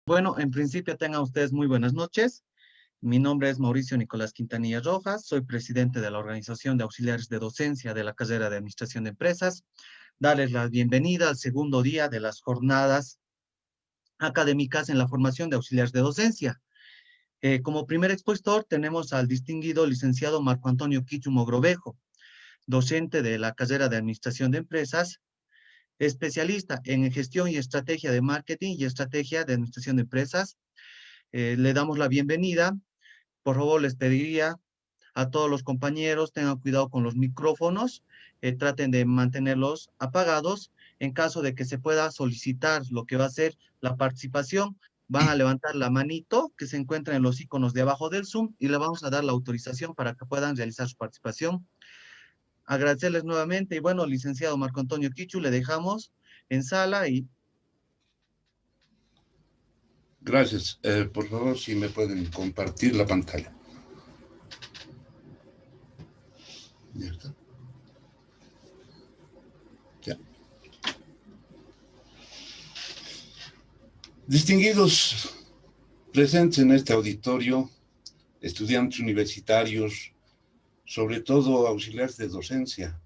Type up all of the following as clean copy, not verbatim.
Bueno, en principio tengan ustedes muy buenas noches. Mi nombre es Mauricio Nicolás Quintanilla Rojas, soy presidente de la Organización de Auxiliares de Docencia de la carrera de Administración de Empresas. Darles la bienvenida al segundo día de las jornadas académicas en la formación de auxiliares de docencia. Como primer expositor tenemos al distinguido licenciado Marco Antonio Quichu Mogrovejo, docente de la carrera de Administración de Empresas, especialista en gestión y estrategia de marketing y estrategia de administración de empresas. Le damos la bienvenida. Por favor, les pediría a todos los compañeros, tengan cuidado con los micrófonos, traten de mantenerlos apagados. En caso de que se pueda solicitar lo que va a ser la participación, van a levantar la manito que se encuentra en los iconos de abajo del Zoom y le vamos a dar la autorización para que puedan realizar su participación. Agradecerles nuevamente y bueno, licenciado Marco Antonio Quichu, le dejamos en sala y Gracias. Por favor, si me pueden compartir la pantalla. ¿Ya está? Ya. Distinguidos presentes en este auditorio, estudiantes universitarios, sobre todo auxiliares de docencia,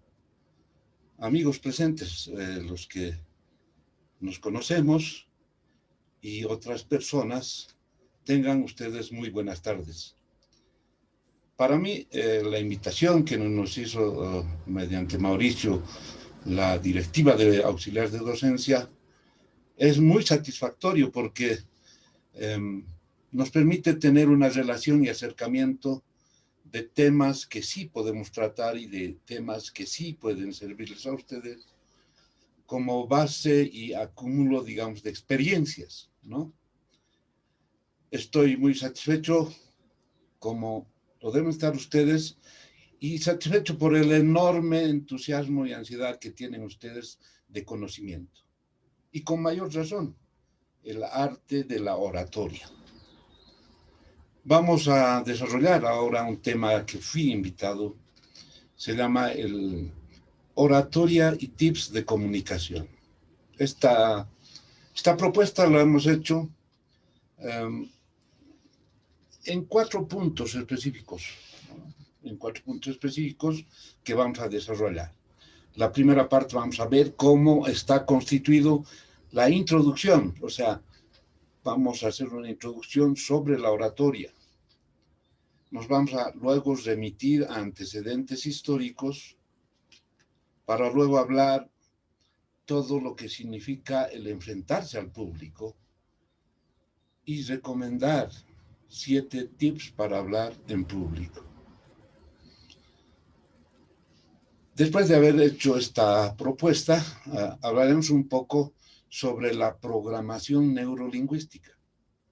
amigos presentes, los que nos conocemos y otras personas, tengan ustedes muy buenas tardes. Para mí, la invitación que nos hizo mediante Mauricio, la directiva de auxiliares de docencia, es muy satisfactorio porque nos permite tener una relación y acercamiento de temas que sí podemos tratar y de temas que sí pueden servirles a ustedes como base y acúmulo, digamos, de experiencias, ¿no? Estoy muy satisfecho, como lo deben estar ustedes, y satisfecho por el enorme entusiasmo y ansiedad que tienen ustedes de conocimiento. Y con mayor razón, el arte de la oratoria. Vamos a desarrollar ahora un tema que fui invitado, se llama el oratoria y tips de comunicación. Esta propuesta la hemos hecho en 4 puntos específicos, ¿no? En 4 puntos específicos que vamos a desarrollar. La primera parte vamos a ver cómo está constituido la introducción, o sea, vamos a hacer una introducción sobre la oratoria. Nos vamos a luego remitir a antecedentes históricos para luego hablar todo lo que significa el enfrentarse al público y recomendar 7 tips para hablar en público. Después de haber hecho esta propuesta, hablaremos un poco sobre la programación neurolingüística.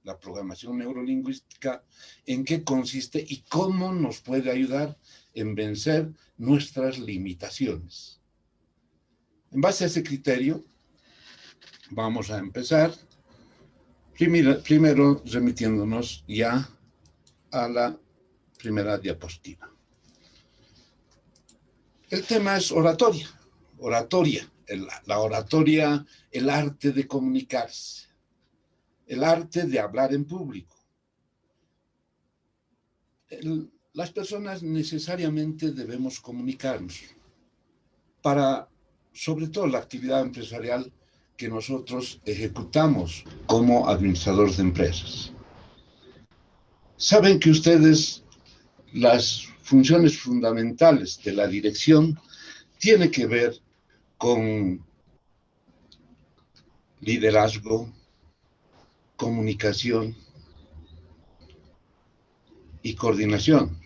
La programación neurolingüística, en qué consiste y cómo nos puede ayudar en vencer nuestras limitaciones. En base a ese criterio, vamos a empezar primero remitiéndonos ya a la primera diapositiva. El tema es oratoria. La oratoria, el arte de comunicarse, el arte de hablar en público. Las personas necesariamente debemos comunicarnos para, sobre todo, la actividad empresarial que nosotros ejecutamos como administradores de empresas. Saben que ustedes, las funciones fundamentales de la dirección tienen que ver con liderazgo, comunicación y coordinación.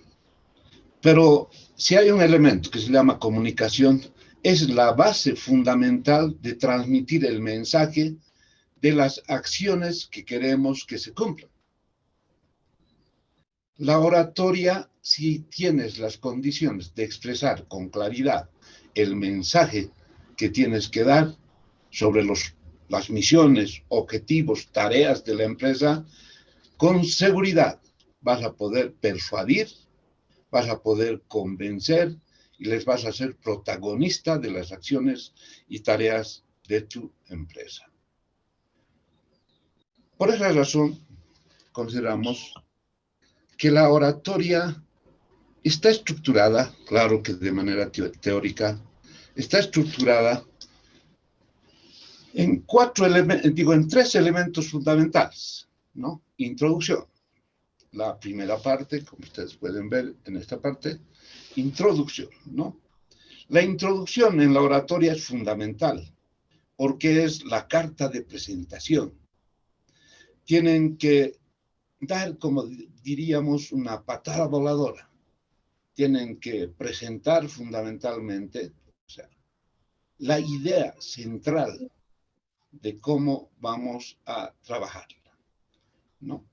Pero si hay un elemento que se llama comunicación, es la base fundamental de transmitir el mensaje de las acciones que queremos que se cumplan. La oratoria, si tienes las condiciones de expresar con claridad el mensaje que tienes que dar sobre las misiones, objetivos, tareas de la empresa, con seguridad vas a poder persuadir, vas a poder convencer y les vas a hacer protagonista de las acciones y tareas de tu empresa. Por esa razón, consideramos que la oratoria está estructurada, claro que de manera teórica, está estructurada en en tres elementos fundamentales, ¿no? Introducción. La primera parte, como ustedes pueden ver en esta parte, introducción, ¿no? La introducción en la oratoria es fundamental, porque es la carta de presentación. Tienen que dar, como diríamos, una patada voladora. Tienen que presentar fundamentalmente, o sea, la idea central de cómo vamos a trabajarla, ¿no?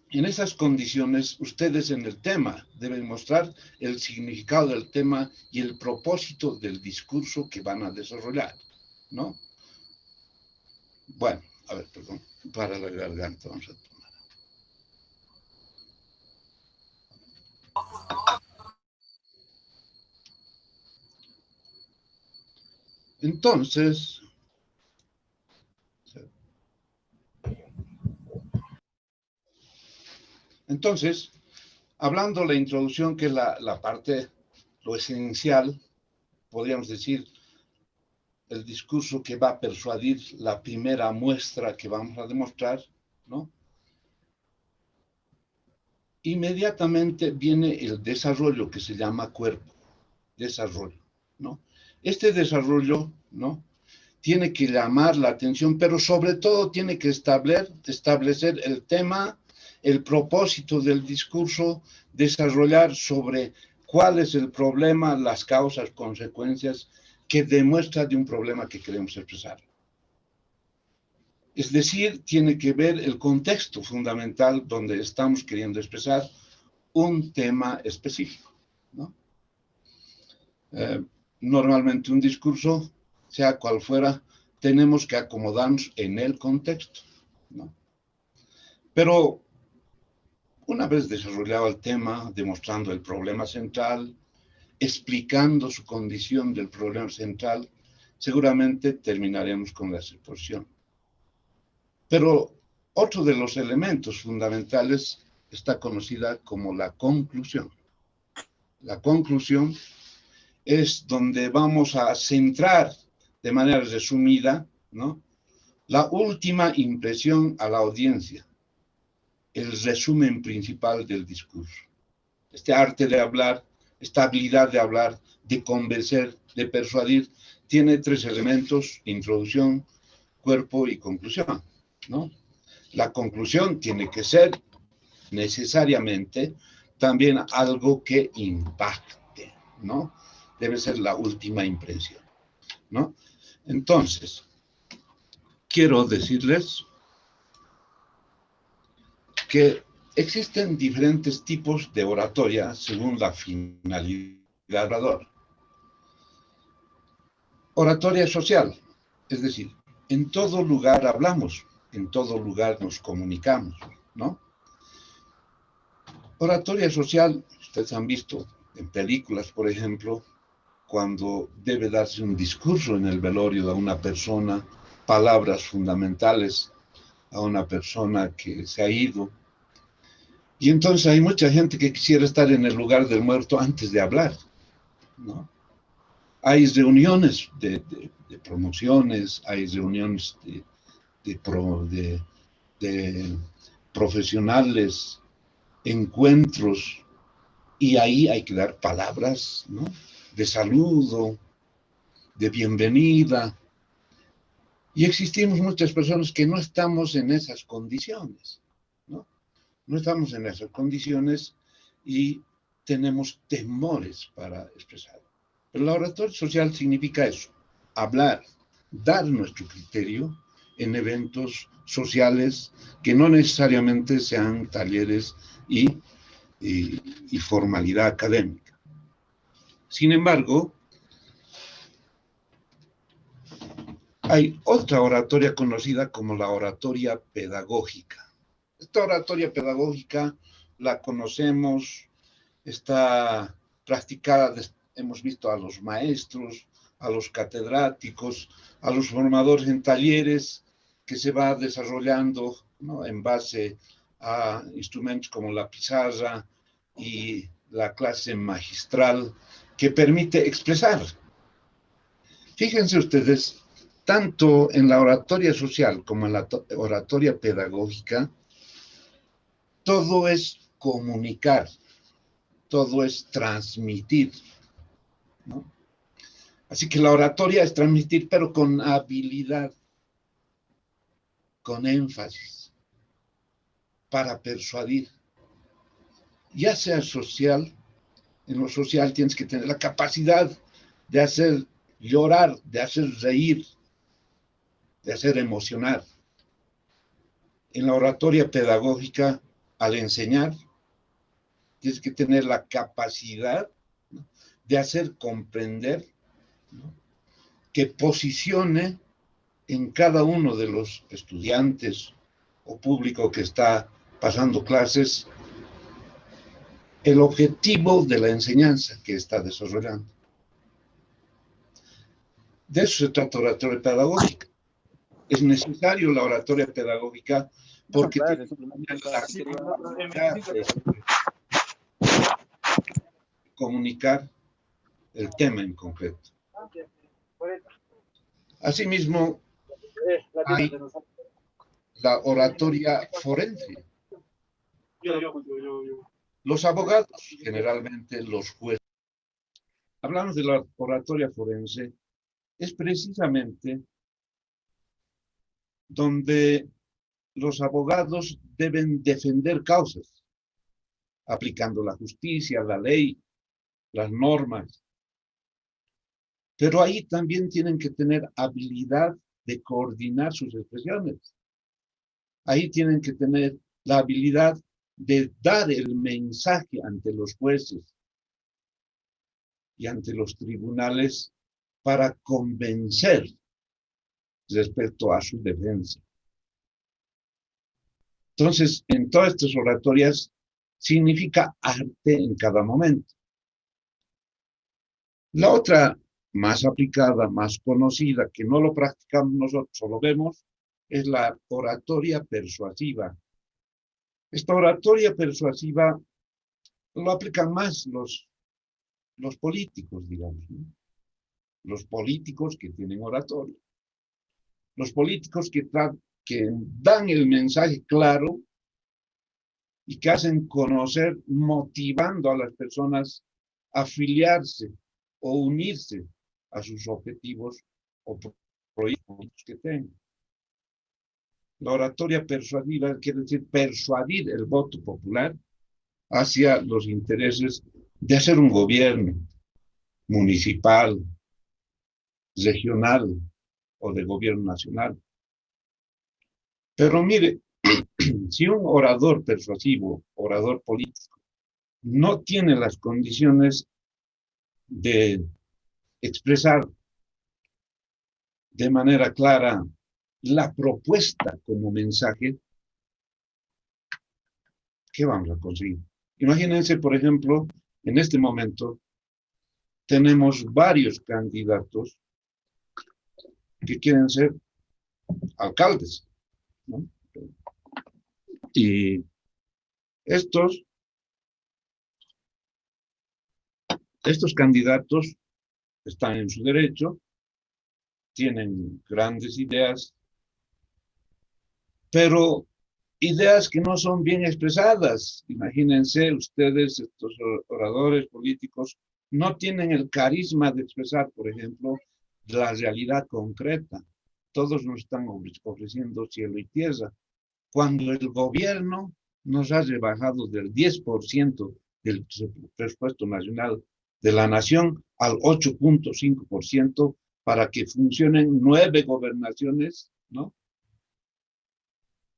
En esas condiciones, ustedes en el tema deben mostrar el significado del tema y el propósito del discurso que van a desarrollar, ¿no? Bueno, a ver, perdón, para la garganta vamos a tomar. Entonces, hablando de la introducción, que es la parte, lo esencial, podríamos decir, el discurso que va a persuadir la primera muestra que vamos a demostrar, ¿no? Inmediatamente viene el desarrollo que se llama cuerpo, desarrollo, ¿no? Este desarrollo, ¿no? Tiene que llamar la atención, pero sobre todo tiene que establecer el tema, el propósito del discurso, desarrollar sobre cuál es el problema, las causas, consecuencias que demuestra de un problema que queremos expresar. Es decir, tiene que ver el contexto fundamental donde estamos queriendo expresar un tema específico, ¿no? Normalmente un discurso, sea cual fuera, tenemos que acomodarnos en el contexto, ¿no? Pero una vez desarrollado el tema, demostrando el problema central, explicando su condición del problema central, seguramente terminaremos con la exposición. Pero otro de los elementos fundamentales está conocida como la conclusión. La conclusión es donde vamos a centrar de manera resumida, ¿no?, la última impresión a la audiencia, el resumen principal del discurso. Este arte de hablar, esta habilidad de hablar, de convencer, de persuadir, tiene tres elementos: introducción, cuerpo y conclusión, ¿no? La conclusión tiene que ser necesariamente también algo que impacte, ¿no? Debe ser la última impresión, ¿no? Entonces, quiero decirles que existen diferentes tipos de oratoria según la finalidad del orador. Oratoria social, es decir, en todo lugar hablamos, en todo lugar nos comunicamos, ¿no? Oratoria social, ustedes han visto en películas, por ejemplo, cuando debe darse un discurso en el velorio de una persona, palabras fundamentales a una persona que se ha ido. Y entonces hay mucha gente que quisiera estar en el lugar del muerto antes de hablar, ¿no? Hay reuniones de promociones, hay reuniones de profesionales, encuentros, y ahí hay que dar palabras, ¿no?, de saludo, de bienvenida. Y existimos muchas personas que no estamos en esas condiciones, ¿no? No estamos en esas condiciones y tenemos temores para expresar. Pero la oratoria social significa eso: hablar, dar nuestro criterio en eventos sociales que no necesariamente sean talleres y formalidad académica. Sin embargo, hay otra oratoria conocida como la oratoria pedagógica. Esta oratoria pedagógica la conocemos, está practicada, hemos visto a los maestros, a los catedráticos, a los formadores en talleres, que se va desarrollando, ¿no?, en base a instrumentos como la pizarra y la clase magistral que permite expresar. Fíjense ustedes, tanto en la oratoria social como en la oratoria pedagógica, todo es comunicar, todo es transmitir, ¿no? Así que la oratoria es transmitir, pero con habilidad, con énfasis, para persuadir. Ya sea social, en lo social tienes que tener la capacidad de hacer llorar, de hacer reír, de hacer emocionar. En la oratoria pedagógica, al enseñar, tienes que tener la capacidad, ¿no?, de hacer comprender, ¿no?, que posicione en cada uno de los estudiantes o público que está pasando clases el objetivo de la enseñanza que está desarrollando. De eso se trata la oratoria pedagógica. Es necesario la oratoria pedagógica porque tiene que comunicar el tema en concreto. Asimismo, hay la oratoria forense. Los abogados, generalmente los jueces. Hablamos de la oratoria forense, es precisamente donde los abogados deben defender causas, aplicando la justicia, la ley, las normas. Pero ahí también tienen que tener habilidad de coordinar sus expresiones. Ahí tienen que tener la habilidad de dar el mensaje ante los jueces y ante los tribunales para convencer respecto a su defensa. Entonces, en todas estas oratorias significa arte en cada momento. La otra más aplicada, más conocida, que no lo practicamos nosotros, solo vemos, es la oratoria persuasiva. Esta oratoria persuasiva lo aplican más los políticos, digamos, ¿no? Los políticos que tienen oratoria. Los políticos que dan el mensaje claro y que hacen conocer, motivando a las personas a afiliarse o unirse a sus objetivos o proyectos que tengan. La oratoria persuasiva quiere decir persuadir el voto popular hacia los intereses de hacer un gobierno municipal, regional o de gobierno nacional. Pero mire, si un orador persuasivo, orador político, no tiene las condiciones de expresar de manera clara la propuesta como mensaje, ¿qué vamos a conseguir? Imagínense, por ejemplo, en este momento tenemos varios candidatos que quieren ser alcaldes, ¿no? Y estos candidatos están en su derecho, tienen grandes ideas, pero ideas que no son bien expresadas. Imagínense ustedes, estos oradores políticos no tienen el carisma de expresar, por ejemplo, la realidad concreta. Todos nos están ofreciendo cielo y tierra, cuando el gobierno nos ha rebajado del 10% del presupuesto nacional de la nación al 8.5% para que funcionen 9 gobernaciones, ¿no?,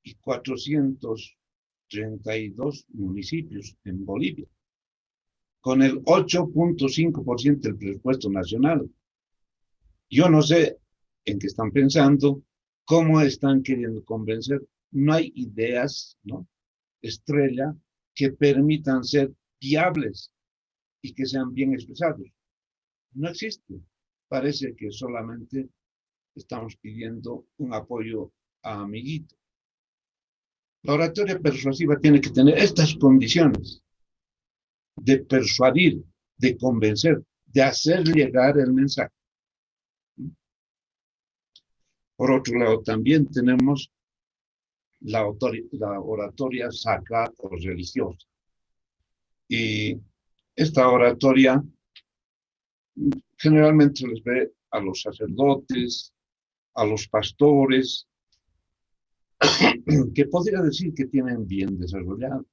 y 432 municipios en Bolivia, con el 8.5% del presupuesto nacional. Yo no sé en qué están pensando, cómo están queriendo convencer. No hay ideas, ¿no?, estrella, que permitan ser viables y que sean bien expresados. No existe. Parece que solamente estamos pidiendo un apoyo amiguito. La oratoria persuasiva tiene que tener estas condiciones de persuadir, de convencer, de hacer llegar el mensaje. Por otro lado, también tenemos la oratoria sacra o religiosa. Y esta oratoria generalmente se les ve a los sacerdotes, a los pastores, que podría decir que tienen bien desarrollado.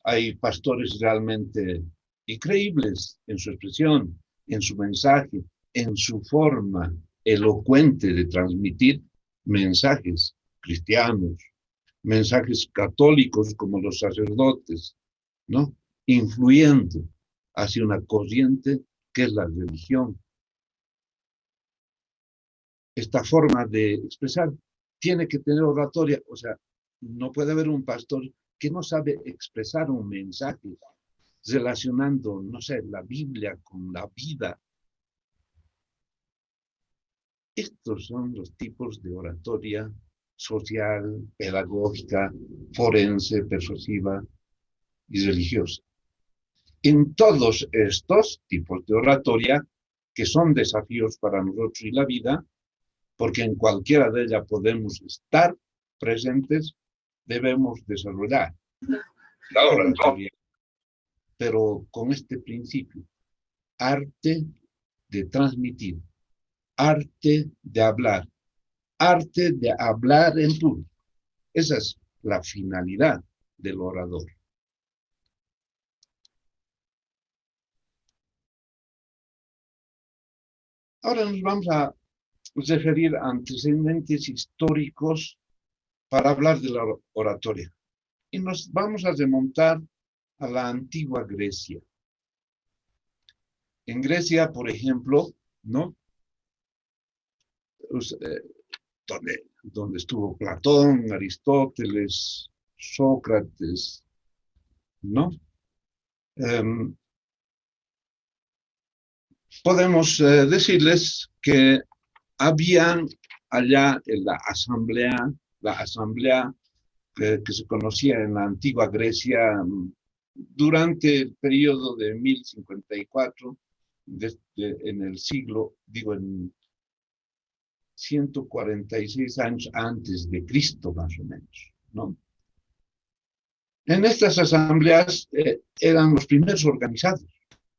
Hay pastores realmente increíbles en su expresión, en su mensaje, en su forma elocuente de transmitir mensajes cristianos, mensajes católicos como los sacerdotes, ¿no? Influyendo hacia una corriente que es la religión. Esta forma de expresar tiene que tener oratoria, o sea, no puede haber un pastor que no sabe expresar un mensaje relacionando, no sé, la Biblia con la vida. Estos son los tipos de oratoria social, pedagógica, forense, persuasiva y religiosa. En todos estos tipos de oratoria, que son desafíos para nosotros y la vida, porque en cualquiera de ellas podemos estar presentes, debemos desarrollar la oratoria, pero con este principio: arte de transmitir, arte de hablar en público. Esa es la finalidad del orador. Ahora nos vamos a referir a antecedentes históricos para hablar de la oratoria. Y nos vamos a remontar a la antigua Grecia. En Grecia, por ejemplo, ¿no? Donde estuvo Platón, Aristóteles, Sócrates, ¿no? Podemos decirles que había allá en la asamblea que se conocía en la antigua Grecia durante el periodo de 1054, en el siglo, en 146 años antes de Cristo, más o menos, ¿no? En estas asambleas eran los primeros organizados,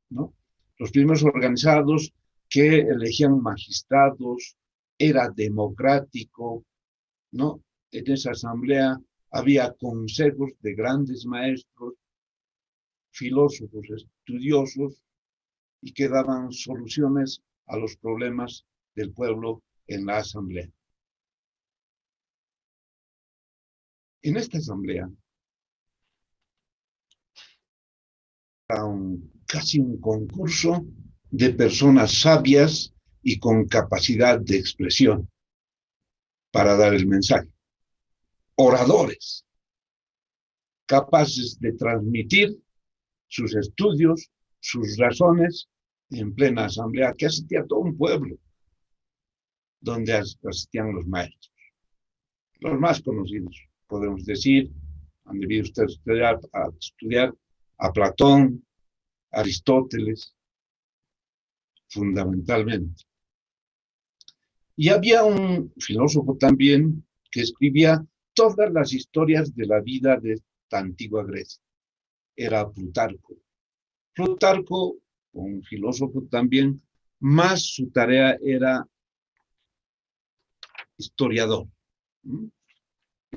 ¿no? Los primeros organizados que elegían magistrados, era democrático, ¿no? En esa asamblea había consejos de grandes maestros, filósofos, estudiosos, y que daban soluciones a los problemas del pueblo en la asamblea. En esta asamblea, casi un concurso de personas sabias y con capacidad de expresión para dar el mensaje. Oradores, capaces de transmitir sus estudios, sus razones en plena asamblea que asistía todo un pueblo, donde asistían los maestros. Los más conocidos, podemos decir, han debido ustedes estudiar a Platón, Aristóteles, fundamentalmente. Y había un filósofo también que escribía todas las historias de la vida de esta antigua Grecia. Era Plutarco. Plutarco, un filósofo también, más su tarea era historiador.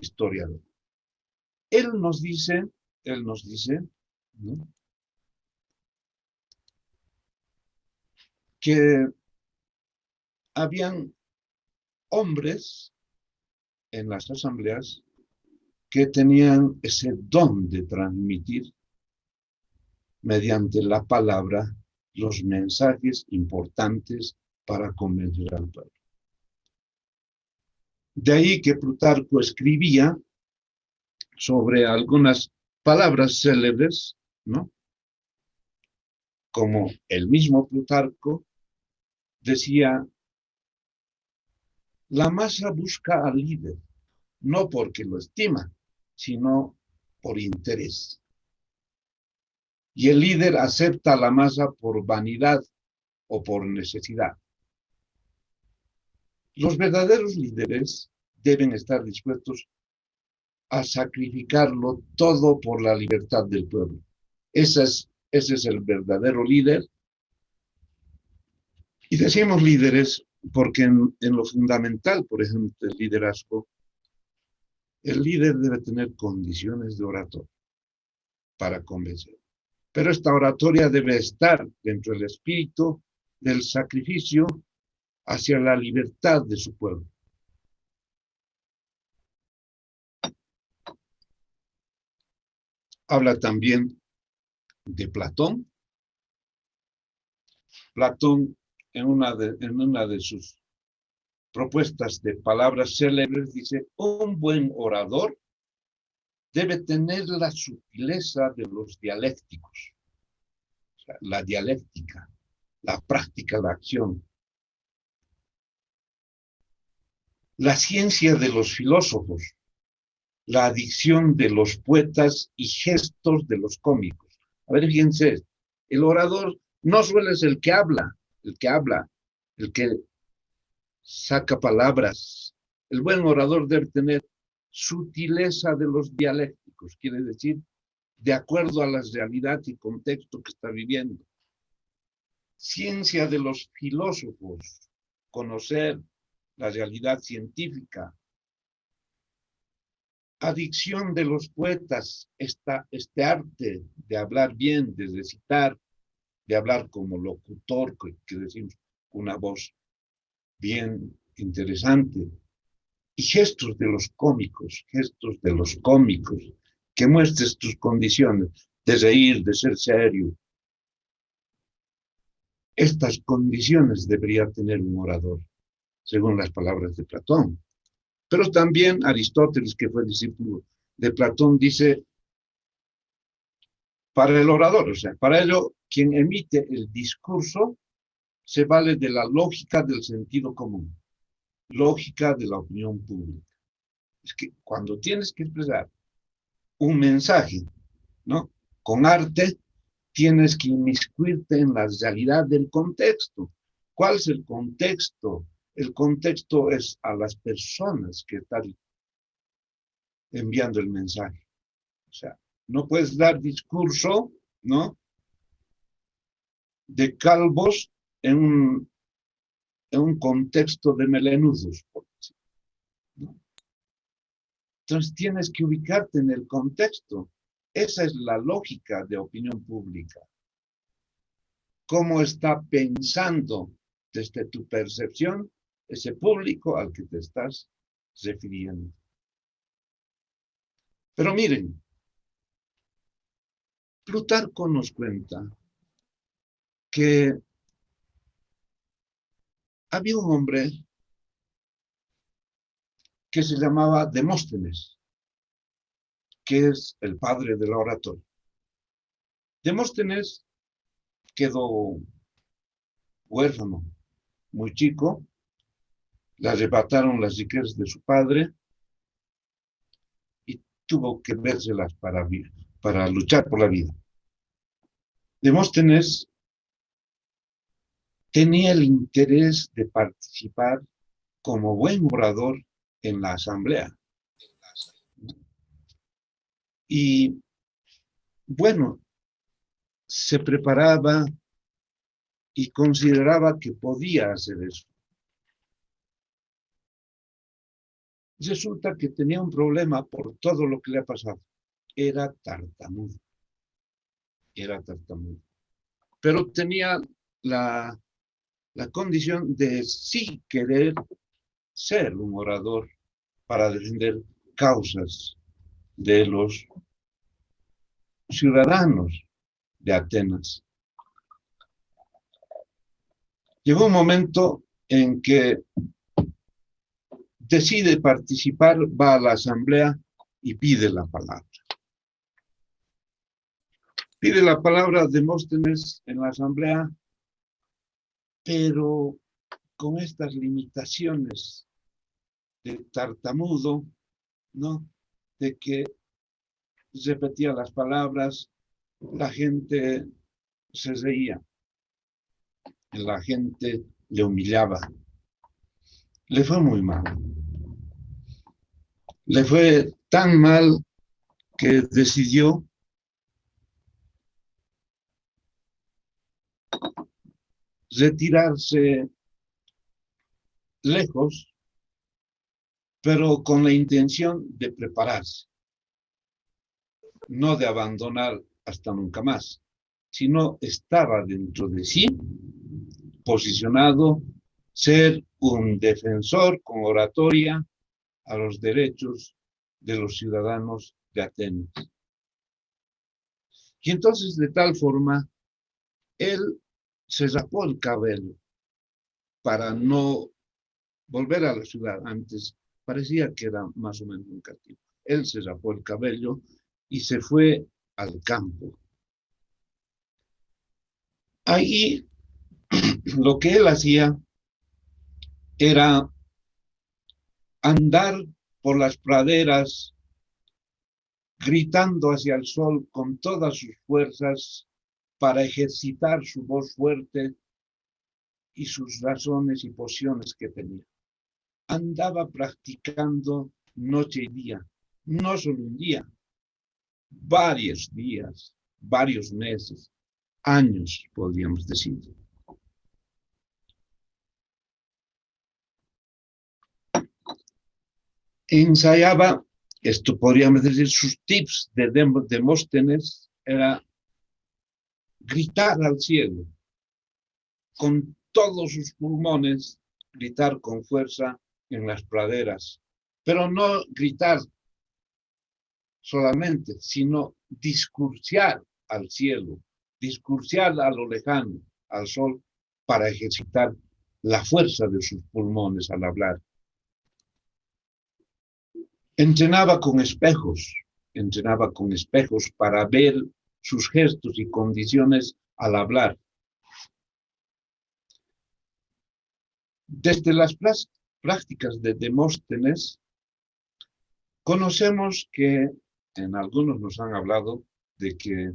Historiador. Él nos dice, ¿no?, que habían hombres en las asambleas que tenían ese don de transmitir mediante la palabra los mensajes importantes para convencer al pueblo. De ahí que Plutarco escribía sobre algunas palabras célebres, ¿no? Como el mismo Plutarco decía La masa busca al líder, no porque lo estima, sino por interés. Y el líder acepta a la masa por vanidad o por necesidad. Los verdaderos líderes deben estar dispuestos a sacrificarlo todo por la libertad del pueblo. Ese es el verdadero líder. Y decimos líderes porque en lo fundamental, por ejemplo, el liderazgo, el líder debe tener condiciones de oratoria para convencer. Pero esta oratoria debe estar dentro del espíritu del sacrificio hacia la libertad de su pueblo. Habla también de Platón. Platón, en una de sus propuestas de palabras célebres, dice: un buen orador debe tener la sutileza de los dialécticos, o sea, la dialéctica, la práctica, la acción, la ciencia de los filósofos, la adicción de los poetas y gestos de los cómicos. A ver, fíjense, el orador no solo es el que habla, el que saca palabras. El buen orador debe tener sutileza de los dialécticos, quiere decir, de acuerdo a la realidad y contexto que está viviendo. Ciencia de los filósofos, conocer la realidad científica. Adicción de los poetas, este arte de hablar bien, de recitar, de hablar como locutor, que decimos, una voz bien interesante. Y gestos de los cómicos, que muestres tus condiciones de reír, de ser serio. Estas condiciones debería tener un orador, según las palabras de Platón. Pero también Aristóteles, que fue discípulo de Platón, dice, para el orador, o sea, para ello, quien emite el discurso se vale de la lógica del sentido común, lógica de la opinión pública. Es que cuando tienes que expresar un mensaje, ¿no?, con arte, tienes que inmiscuirte en la realidad del contexto. ¿Cuál es el contexto? El contexto es a las personas que están enviando el mensaje. O sea, no puedes dar discurso, ¿no?, de calvos en un contexto de melenudos, por decirlo, ¿no? Entonces tienes que ubicarte en el contexto. Esa es la lógica de opinión pública. ¿Cómo está pensando desde tu percepción ese público al que te estás refiriendo? Pero miren, Plutarco nos cuenta que había un hombre que se llamaba Demóstenes, que es el padre de la oratoria. Demóstenes quedó huérfano muy chico, le arrebataron las riquezas de su padre y tuvo que vérselas para luchar por la vida. Demóstenes tenía el interés de participar como buen orador en la asamblea. Y bueno, se preparaba y consideraba que podía hacer eso. Resulta que tenía un problema por todo lo que le ha pasado. Era tartamudo. Pero tenía la condición de sí querer ser un orador para defender causas de los ciudadanos de Atenas. Llegó un momento en que decide participar, va a la asamblea y pide la palabra. Pide la palabra Demóstenes en la asamblea, pero con estas limitaciones de tartamudo, ¿no? De que repetía las palabras, la gente se reía, la gente le humillaba. Le fue muy mal. Le fue tan mal que decidió retirarse lejos, pero con la intención de prepararse, no de abandonar hasta nunca más, sino estaba dentro de sí posicionado ser un defensor con oratoria a los derechos de los ciudadanos de Atenas. Y entonces, de tal forma, él se rapó el cabello para no volver a la ciudad. Antes parecía que era más o menos un cautivo. Él se rapó el cabello y se fue al campo. Ahí lo que él hacía era andar por las praderas gritando hacia el sol con todas sus fuerzas para ejercitar su voz fuerte y sus razones y pociones que tenía. Andaba practicando noche y día, no solo un día, varios días, varios meses, años, podríamos decir. Ensayaba, esto podríamos decir, sus tips de Demóstenes era gritar al cielo, con todos sus pulmones, gritar con fuerza en las praderas, pero no gritar solamente, sino discursiar al cielo, discursiar a lo lejano, al sol, para ejercitar la fuerza de sus pulmones al hablar. Entrenaba con espejos para ver sus gestos y condiciones al hablar. Desde las prácticas de Demóstenes, conocemos que en algunos nos han hablado de que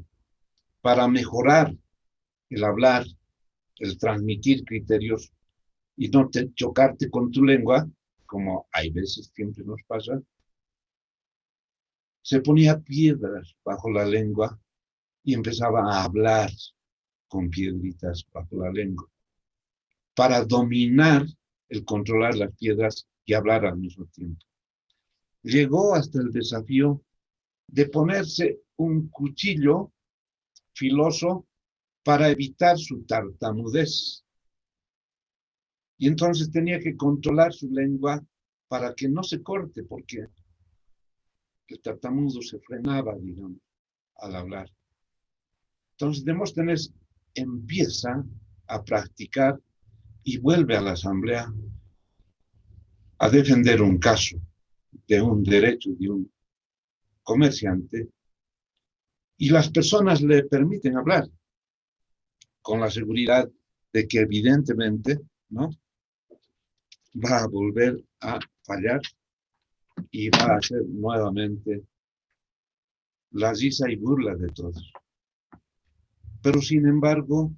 para mejorar el hablar, el transmitir criterios y no chocarte con tu lengua, como hay veces siempre nos pasa, se ponía piedras bajo la lengua y empezaba a hablar con piedritas bajo la lengua para dominar el controlar las piedras y hablar al mismo tiempo. Llegó hasta el desafío de ponerse un cuchillo filoso para evitar su tartamudez. Y entonces tenía que controlar su lengua para que no se corte, porque el tartamudo se frenaba, digamos, al hablar. Entonces Demóstenes empieza a practicar y vuelve a la asamblea a defender un caso de un derecho de un comerciante y las personas le permiten hablar con la seguridad de que evidentemente, ¿no?, va a volver a fallar y va a ser nuevamente la risa y burla de todos. Pero sin embargo,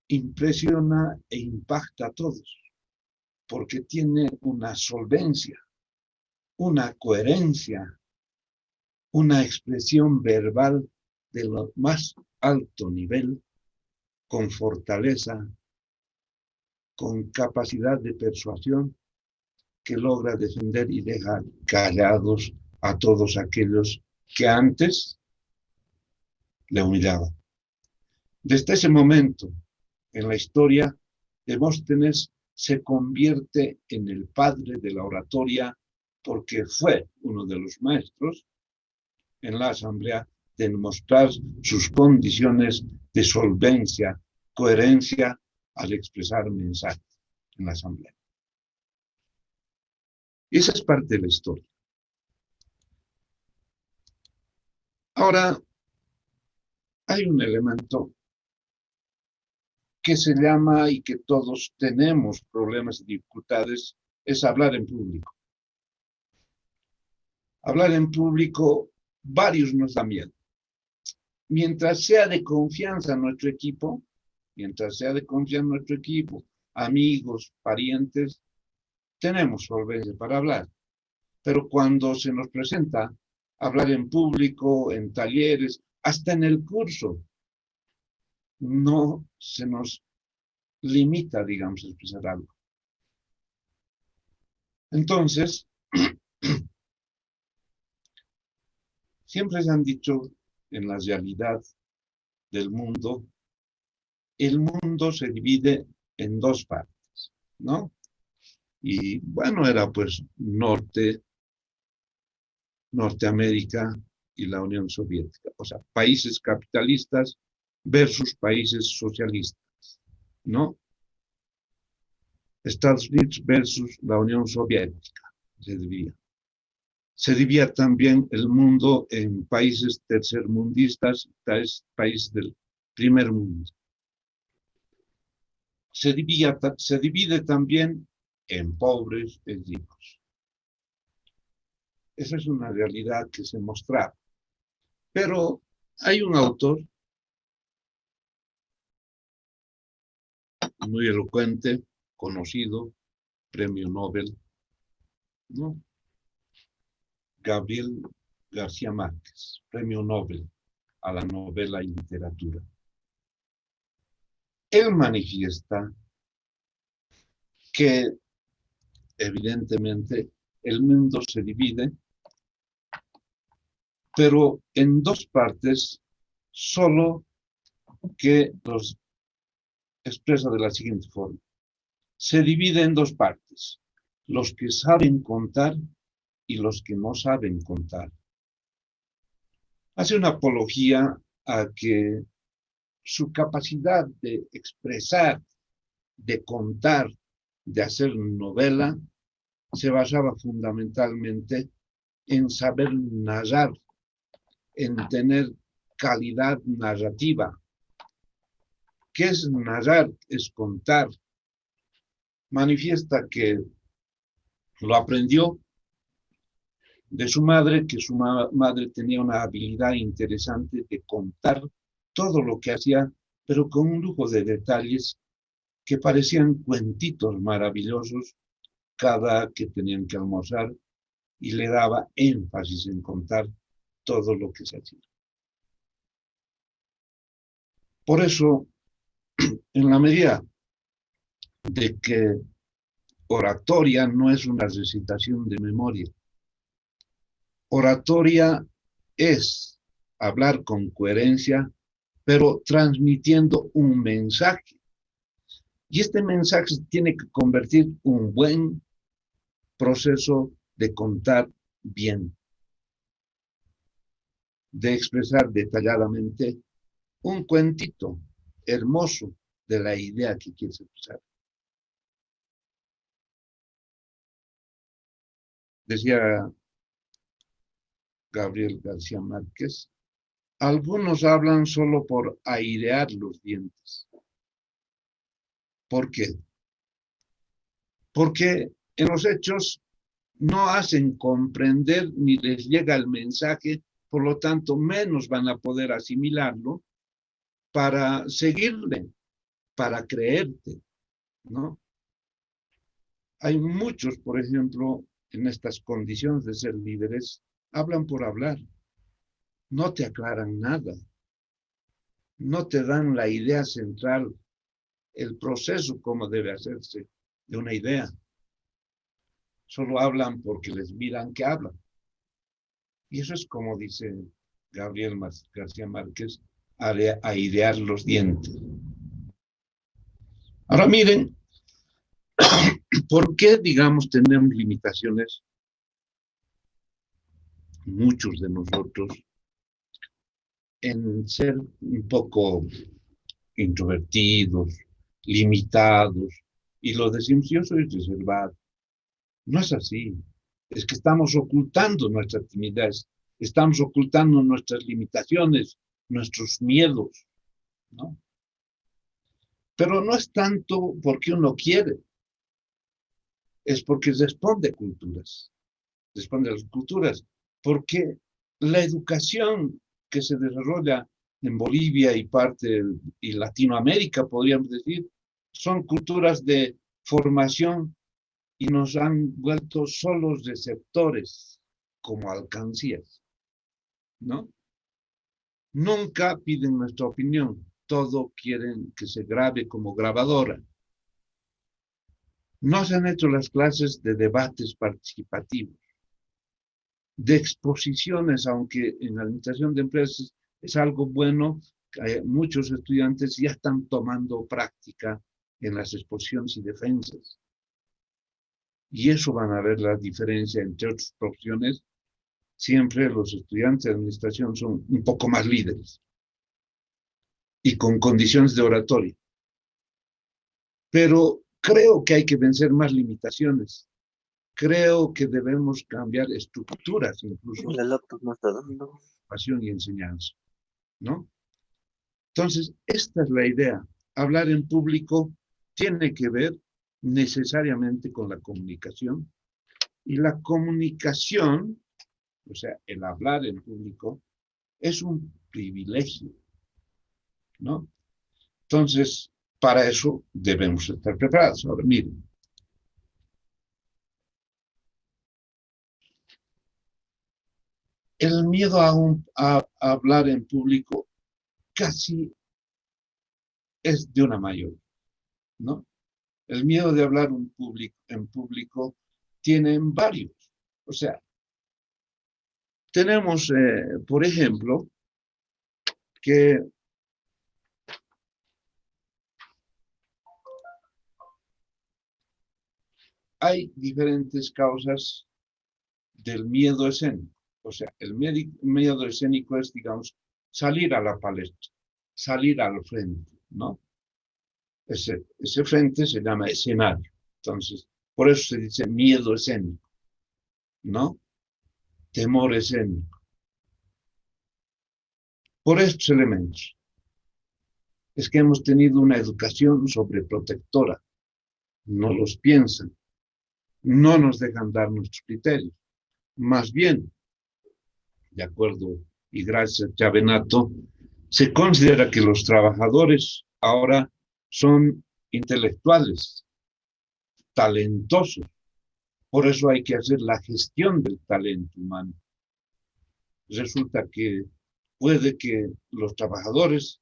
impresiona e impacta a todos, porque tiene una solvencia, una coherencia, una expresión verbal de lo más alto nivel, con fortaleza, con capacidad de persuasión, que logra defender y dejar callados a todos aquellos que antes le humillaban. Desde ese momento en la historia, Demóstenes se convierte en el padre de la oratoria porque fue uno de los maestros en la asamblea de mostrar sus condiciones de solvencia, coherencia al expresar mensajes en la asamblea. Esa es parte de la historia. Ahora, hay un elemento que se llama, y que todos tenemos problemas y dificultades, es hablar en público. Hablar en público, varios nos da miedo. Mientras sea de confianza nuestro equipo, amigos, parientes, tenemos solvencia para hablar. Pero cuando se nos presenta hablar en público, en talleres, hasta en el curso, no se nos limita, digamos, a expresar algo. Entonces, siempre se han dicho en la realidad del mundo, el mundo se divide en dos partes, ¿no? Y bueno, era pues Norteamérica y la Unión Soviética, o sea, países capitalistas versus países socialistas, ¿no? Estados Unidos versus la Unión Soviética, se dividía. Se dividía también el mundo en países tercermundistas, países del primer mundo. Se divide también en pobres y ricos. Esa es una realidad que se mostraba. Pero hay un autor muy elocuente, conocido, premio Nobel, ¿no? Gabriel García Márquez, premio Nobel a la novela y literatura. Él manifiesta que evidentemente el mundo se divide, pero en dos partes, solo que los expresa de la siguiente forma. Se divide en dos partes, los que saben contar y los que no saben contar. Hace una apología a que su capacidad de expresar, de contar, de hacer novela, se basaba fundamentalmente en saber narrar, en tener calidad narrativa. ¿Qué es narrar? Es contar. Manifiesta que lo aprendió de su madre, que su madre tenía una habilidad interesante de contar todo lo que hacía, pero con un lujo de detalles que parecían cuentitos maravillosos cada que tenían que almorzar, y le daba énfasis en contar todo lo que se hacía. Por eso, en la medida de que oratoria no es una recitación de memoria, oratoria es hablar con coherencia, pero transmitiendo un mensaje. Y este mensaje tiene que convertir un buen proceso de contar bien, de expresar detalladamente un cuentito hermoso de la idea que quieres expresar. Decía Gabriel García Márquez, algunos hablan solo por airear los dientes. ¿Por qué? Porque en los hechos no hacen comprender ni les llega el mensaje, por lo tanto menos van a poder asimilarlo para seguirle, para creerte, ¿no? Hay muchos, por ejemplo, en estas condiciones de ser líderes, hablan por hablar, no te aclaran nada, no te dan la idea central, el proceso como debe hacerse de una idea. Solo hablan porque les miran que hablan. Y eso es como dice Gabriel García Márquez, airear los dientes. Ahora miren, ¿por qué, digamos, tenemos limitaciones? Muchos de nosotros en ser un poco introvertidos, limitados, y lo decimos, yo soy reservado. No es así. Es que estamos ocultando nuestras timidez, estamos ocultando nuestras limitaciones, nuestros miedos, ¿no? Pero no es tanto porque uno quiere. es porque responde a las culturas, porque la educación que se desarrolla en Bolivia y y Latinoamérica, podríamos decir, son culturas de formación y nos han vuelto solos receptores como alcancías, ¿no? Nunca piden nuestra opinión, todo quieren que se grabe como grabadora. No se han hecho las clases de debates participativos, de exposiciones, aunque en la administración de empresas es algo bueno, muchos estudiantes ya están tomando práctica en las exposiciones y defensas. Y eso van a ver la diferencia entre otras profesiones. Siempre los estudiantes de administración son un poco más líderes y con condiciones de oratoria. Pero creo que hay que vencer más limitaciones. Creo que debemos cambiar estructuras, incluso, La laptop no está dando. educación y enseñanza, ¿no? Entonces, esta es la idea. Hablar en público tiene que ver necesariamente con la comunicación. Y la comunicación, o sea, el hablar en público, es un privilegio, ¿no? Entonces, para eso debemos estar preparados. Ahora, miren, el miedo a hablar en público casi es de una mayoría, ¿no? El miedo de hablar en público tienen varios. O sea, tenemos, por ejemplo, que hay diferentes causas del miedo escénico. O sea, el miedo escénico es, digamos, salir a la palestra, salir al frente, ¿no? Ese frente se llama escenario. Entonces, por eso se dice miedo escénico, ¿no? Temor escénico. Por estos elementos es que hemos tenido una educación sobreprotectora. No los piensan, no nos dejan dar nuestros criterios. Más bien, de acuerdo y gracias a Chavenato, se considera que los trabajadores ahora son intelectuales, talentosos. Por eso hay que hacer la gestión del talento humano. Resulta que puede que los trabajadores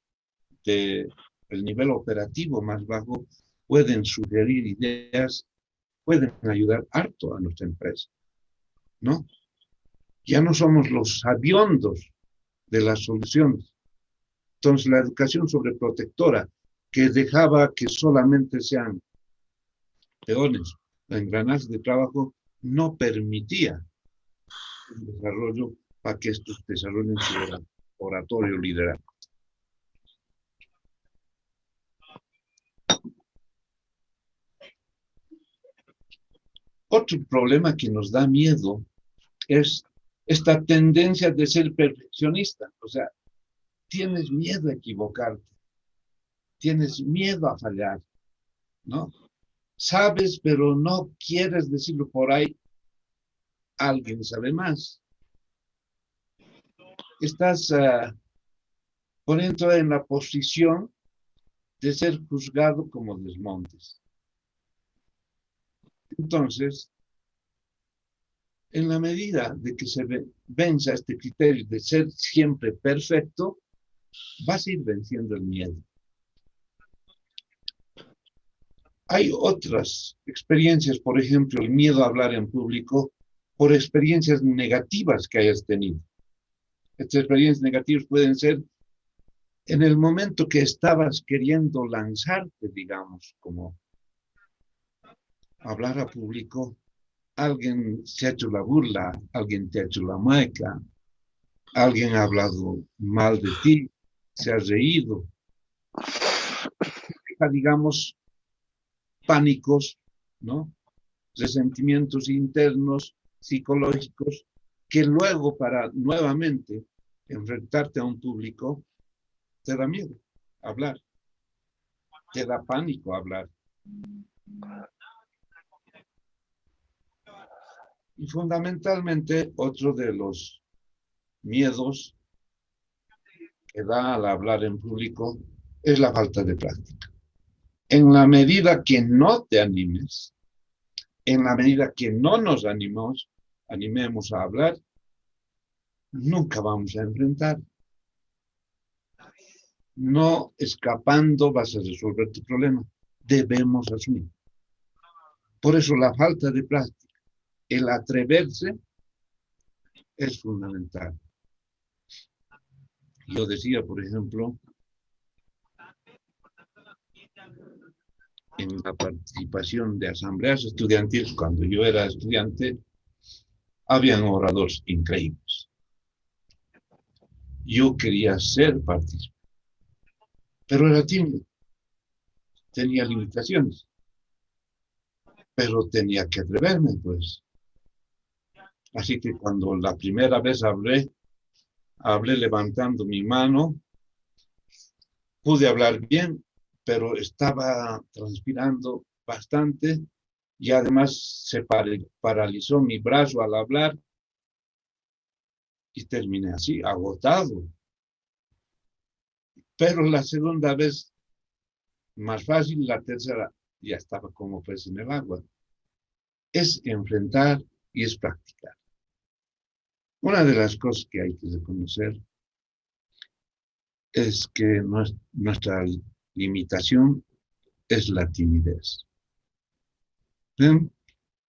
del nivel operativo más bajo pueden sugerir ideas, pueden ayudar harto a nuestra empresa, ¿no? Ya no somos los sabiondos de las soluciones. Entonces, la educación sobreprotectora, que dejaba que solamente sean peones, engranajes de trabajo, no permitía el desarrollo para que estos desarrollen su oratorio liderazgo. Otro problema que nos da miedo es esta tendencia de ser perfeccionista. O sea, tienes miedo a equivocarte, tienes miedo a fallar, ¿no? Sabes, pero no quieres decirlo por ahí. Alguien sabe más. Estás poniendo en la posición de ser juzgado como desmontes. Entonces, en la medida de que se venza este criterio de ser siempre perfecto, vas a ir venciendo el miedo. Hay otras experiencias, por ejemplo, el miedo a hablar en público por experiencias negativas que hayas tenido. Estas experiencias negativas pueden ser en el momento que estabas queriendo lanzarte, digamos, como hablar a público, alguien se ha hecho la burla, alguien te ha hecho la mueca, alguien ha hablado mal de ti, se ha reído, digamos, pánicos, ¿no? Resentimientos internos, psicológicos, que luego para nuevamente enfrentarte a un público, te da miedo hablar, te da pánico hablar. Y fundamentalmente, otro de los miedos que da al hablar en público es la falta de práctica. En la medida que no te animes, en la medida que no nos animemos a hablar, nunca vamos a enfrentar. No escapando vas a resolver tu problema. Debemos asumir. Por eso la falta de práctica, el atreverse, es fundamental. Yo decía, por ejemplo, en la participación de asambleas estudiantiles, cuando yo era estudiante, habían oradores increíbles. Yo quería ser partícipe, pero era tímido, tenía limitaciones, pero tenía que atreverme, pues. Así que cuando la primera vez hablé levantando mi mano, pude hablar bien, pero estaba transpirando bastante y además se paralizó mi brazo al hablar y terminé así, agotado. Pero la segunda vez, más fácil, la tercera ya estaba como pez en el agua. Es enfrentar y es practicar. Una de las cosas que hay que reconocer es que nuestra limitación es la timidez. ¿Ven?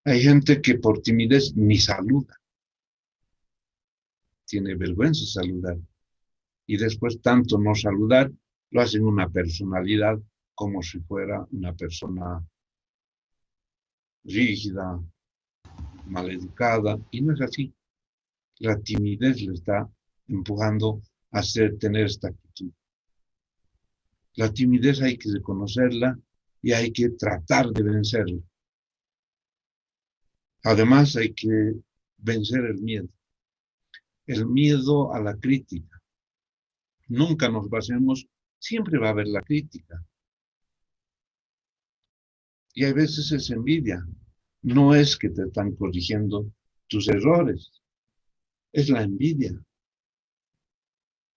Hay gente que por timidez ni saluda, tiene vergüenza saludar, y después tanto no saludar, lo hacen una personalidad como si fuera una persona rígida, maleducada, y no es así. La timidez le está empujando a tener esta actitud. La timidez hay que reconocerla y hay que tratar de vencerla. Además hay que vencer el miedo. El miedo a la crítica. Nunca nos basemos, siempre va a haber la crítica. Y a veces es envidia. No es que te están corrigiendo tus errores, es la envidia.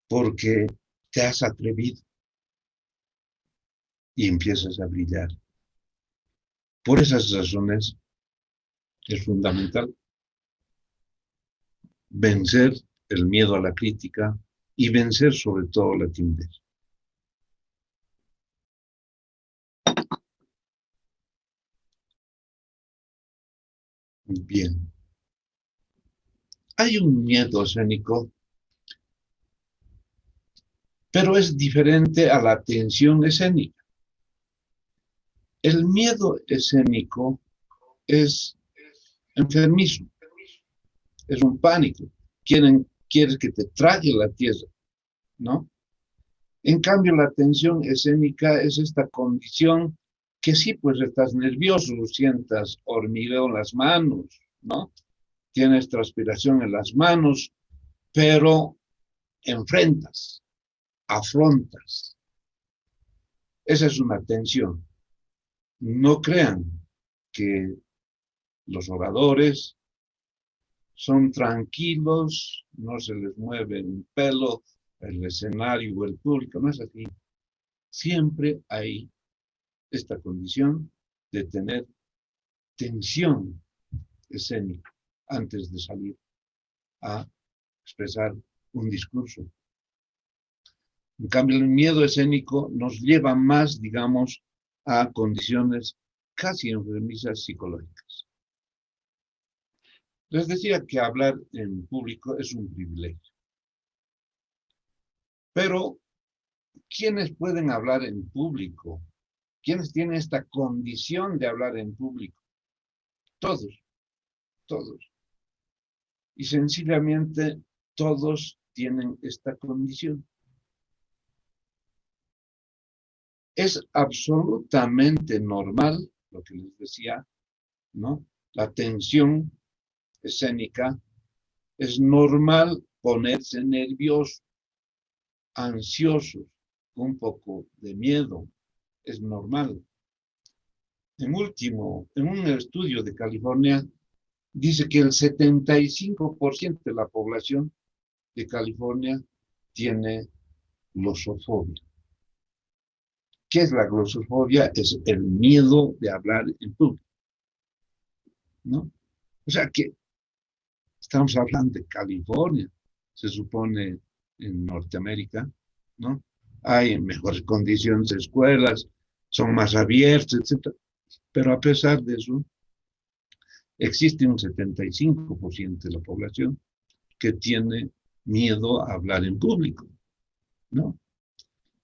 Porque te has atrevido y empiezas a brillar. Por esas razones es fundamental vencer el miedo a la crítica y vencer sobre todo la timidez. Bien. Hay un miedo escénico, pero es diferente a la tensión escénica. El miedo escénico es enfermizo, es un pánico. Quieres que te trague la tierra, ¿no? En cambio, la tensión escénica es esta condición que sí, pues estás nervioso, sientas hormigueo en las manos, ¿no? Tienes transpiración en las manos, pero enfrentas, afrontas. Esa es una tensión. No crean que los oradores son tranquilos, no se les mueve un pelo, el escenario o el público, no es así. Siempre hay esta condición de tener tensión escénica antes de salir a expresar un discurso. En cambio, el miedo escénico nos lleva más, digamos, a condiciones casi enfermizas psicológicas. Les decía que hablar en público es un privilegio. Pero, ¿quiénes pueden hablar en público? ¿Quiénes tienen esta condición de hablar en público? Todos, todos. Y sencillamente todos tienen esta condición. Es absolutamente normal, lo que les decía, ¿no? La tensión escénica, es normal ponerse nervioso, ansioso, un poco de miedo, es normal. En un estudio de California, dice que el 75% de la población de California tiene glosofobia. ¿Qué es la glosofobia? Es el miedo de hablar en público, ¿no? O sea que estamos hablando de California, se supone en Norteamérica, ¿no? Hay mejores condiciones de escuelas, son más abiertos, etcétera. Pero a pesar de eso, existe un 75% de la población que tiene miedo a hablar en público, ¿no?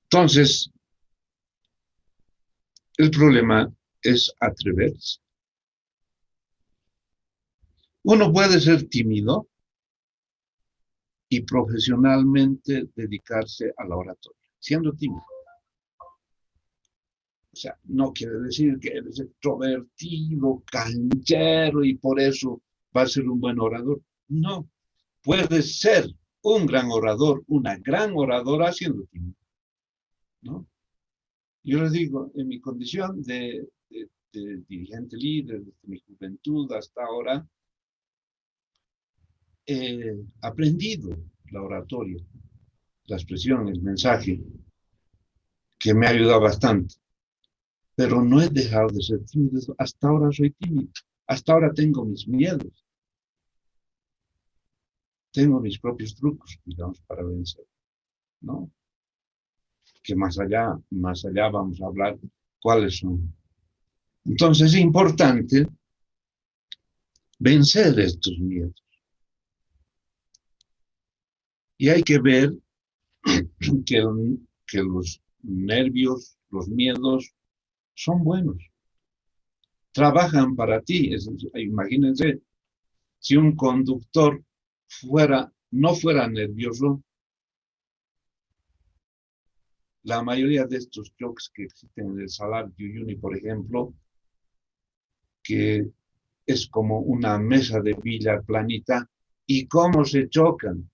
Entonces, el problema es atreverse. Uno puede ser tímido y profesionalmente dedicarse a la oratoria, siendo tímido. O sea, no quiere decir que eres extrovertido, canchero y por eso va a ser un buen orador. No, puedes ser un gran orador, una gran oradora siendo tímido, ¿no? Yo les digo, en mi condición de dirigente líder, desde mi juventud hasta ahora, he aprendido la oratoria, la expresión, el mensaje, que me ha ayudado bastante. Pero no he dejado de ser tímido. Hasta ahora soy tímido. Hasta ahora tengo mis miedos. Tengo mis propios trucos, digamos, para vencer, ¿no? Que más allá vamos a hablar cuáles son. Entonces es importante vencer estos miedos. Y hay que ver que, que los nervios, los miedos son buenos. Trabajan para ti. Imagínense, si un conductor no fuera nervioso, la mayoría de estos choques que existen en el Salar de Uyuni, por ejemplo, que es como una mesa de billar planita, y cómo se chocan.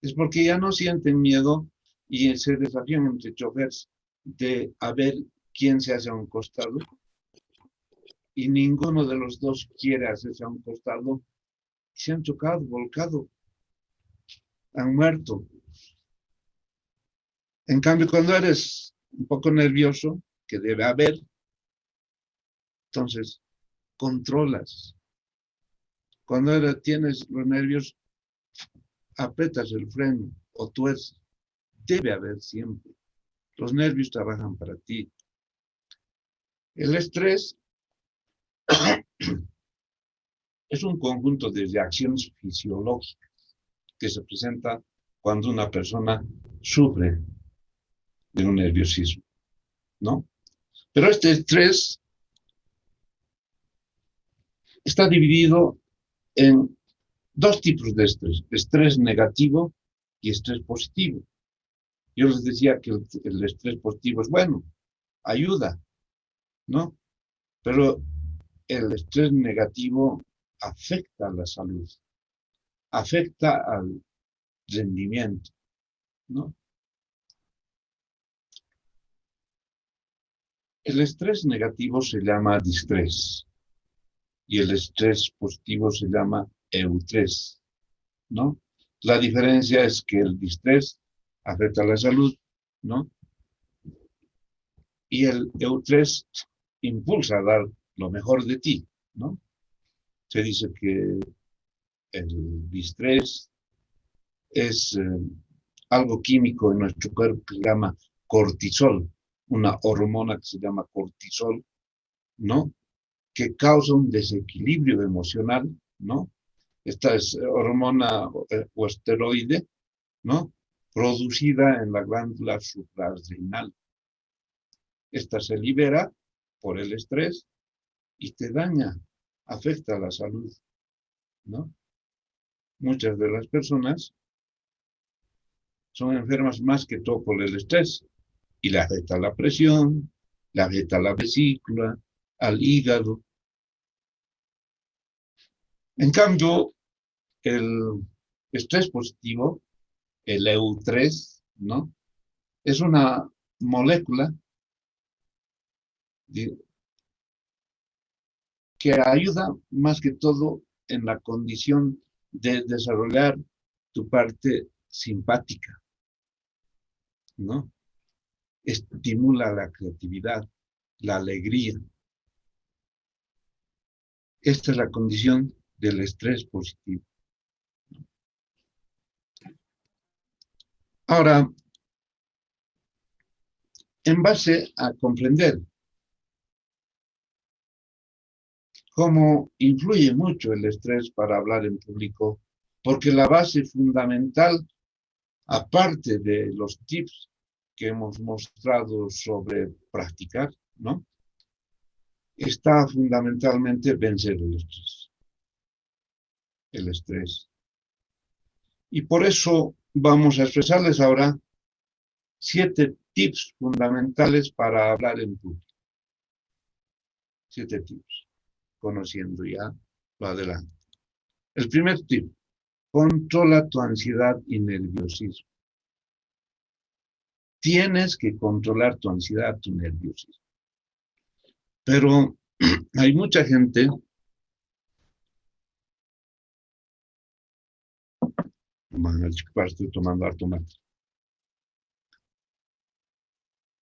Es porque ya no sienten miedo y se desafían entre choferes de a ver quién se hace a un costado, y ninguno de los dos quiere hacerse a un costado, y se han chocado, volcado, han muerto. En cambio, cuando eres un poco nervioso, que debe haber, entonces controlas. Cuando tienes los nervios, apretas el freno o tuerces. Debe haber siempre. Los nervios trabajan para ti. El estrés es un conjunto de reacciones fisiológicas que se presenta cuando una persona sufre de un nerviosismo, ¿no? Pero este estrés está dividido en dos tipos de estrés: estrés negativo y estrés positivo. Yo les decía que el estrés positivo es bueno, ayuda, ¿no? Pero el estrés negativo afecta a la salud, afecta al rendimiento, ¿no? El estrés negativo se llama distrés y el estrés positivo se llama eustrés, ¿no? La diferencia es que el distrés afecta a la salud, ¿no? Y el eustrés impulsa a dar lo mejor de ti, ¿no? Se dice que el distrés es algo químico en nuestro cuerpo que se llama cortisol, una hormona que se llama cortisol, ¿no? Que causa un desequilibrio emocional, ¿no? Esta es hormona o esteroide, ¿no? Producida en la glándula suprarrenal. Esta se libera por el estrés y te daña, afecta a la salud, ¿no? Muchas de las personas son enfermas más que todo por el estrés y le afecta la presión, le afecta la vesícula, al hígado. En cambio, el estrés positivo, el EU3, ¿no? Es una molécula que ayuda más que todo en la condición de desarrollar tu parte simpática, ¿no? Estimula la creatividad, la alegría. Esta es la condición del estrés positivo. Ahora, en base a comprender cómo influye mucho el estrés para hablar en público, porque la base fundamental, aparte de los tips que hemos mostrado sobre practicar, ¿no? Está fundamentalmente vencer el estrés. El estrés. Y por eso vamos a expresarles ahora 7 tips fundamentales para hablar en público. 7 tips, conociendo ya lo adelante. El primer tip, controla tu ansiedad y nerviosismo. Tienes que controlar tu ansiedad, tu nerviosismo. Pero hay mucha gente estoy tomando harto mate,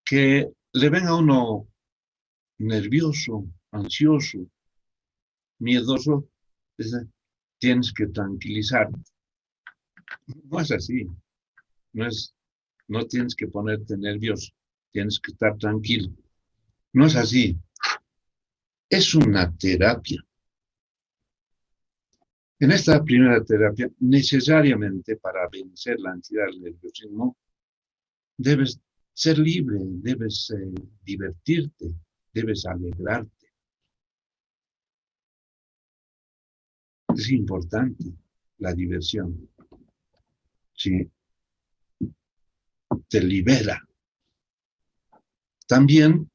que le ven a uno nervioso, ansioso, miedoso, dice, tienes que tranquilizarte. No es así, no tienes que ponerte nervioso, tienes que estar tranquilo. No es así, es una terapia. En esta primera terapia, necesariamente para vencer la ansiedad y el nerviosismo, debes ser libre, debes divertirte, debes alegrarte. Es importante la diversión. Sí, te libera. También,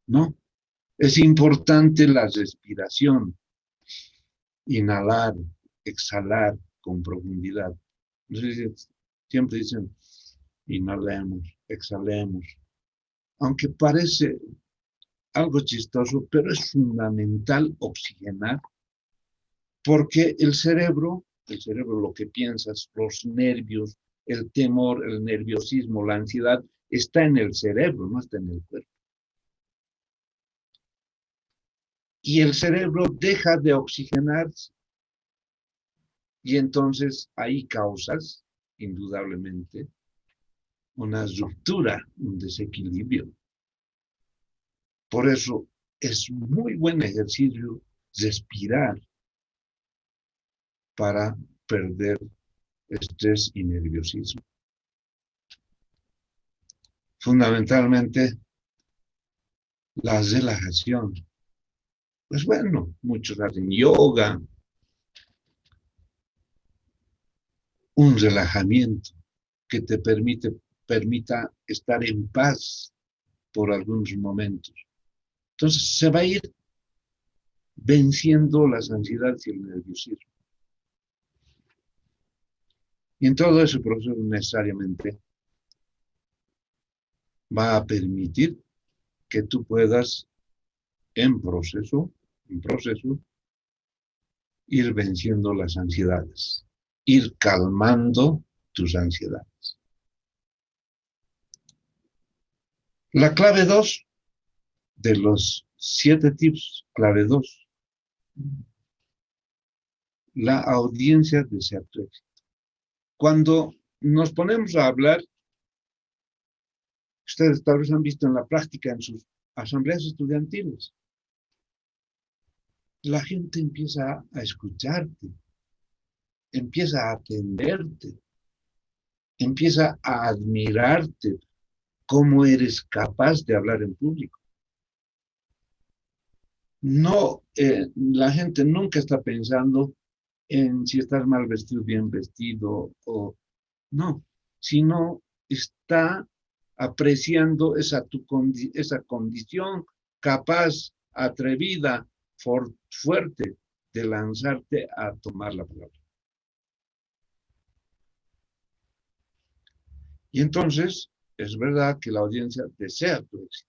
¿no? Es importante la respiración. Inhalar, exhalar con profundidad. Siempre dicen, inhalemos, exhalemos. Aunque parece algo chistoso, pero es fundamental oxigenar, porque el cerebro lo que piensas, los nervios, el temor, el nerviosismo, la ansiedad, está en el cerebro, no está en el cuerpo. Y el cerebro deja de oxigenarse. Y entonces ahí causas, indudablemente, una ruptura, un desequilibrio. Por eso es muy buen ejercicio respirar para perder estrés y nerviosismo. Fundamentalmente, la relajación. Pues bueno, muchos hacen yoga, un relajamiento que te permita estar en paz por algunos momentos. Entonces se va a ir venciendo las ansiedades y el nerviosismo. Y en todo ese proceso necesariamente va a permitir que tú puedas en proceso, ir venciendo las ansiedades, ir calmando tus ansiedades. La clave 2 de los 7 tips, clave 2, la audiencia desea tu éxito. Cuando nos ponemos a hablar, ustedes tal vez han visto en la práctica en sus asambleas estudiantiles, la gente empieza a escucharte, empieza a atenderte, empieza a admirarte cómo eres capaz de hablar en público. No, la gente nunca está pensando en si estás mal vestido, bien vestido, o no, sino está apreciando esa condición capaz, atrevida, fuerte de lanzarte a tomar la palabra. Y entonces, es verdad que la audiencia desea tu éxito.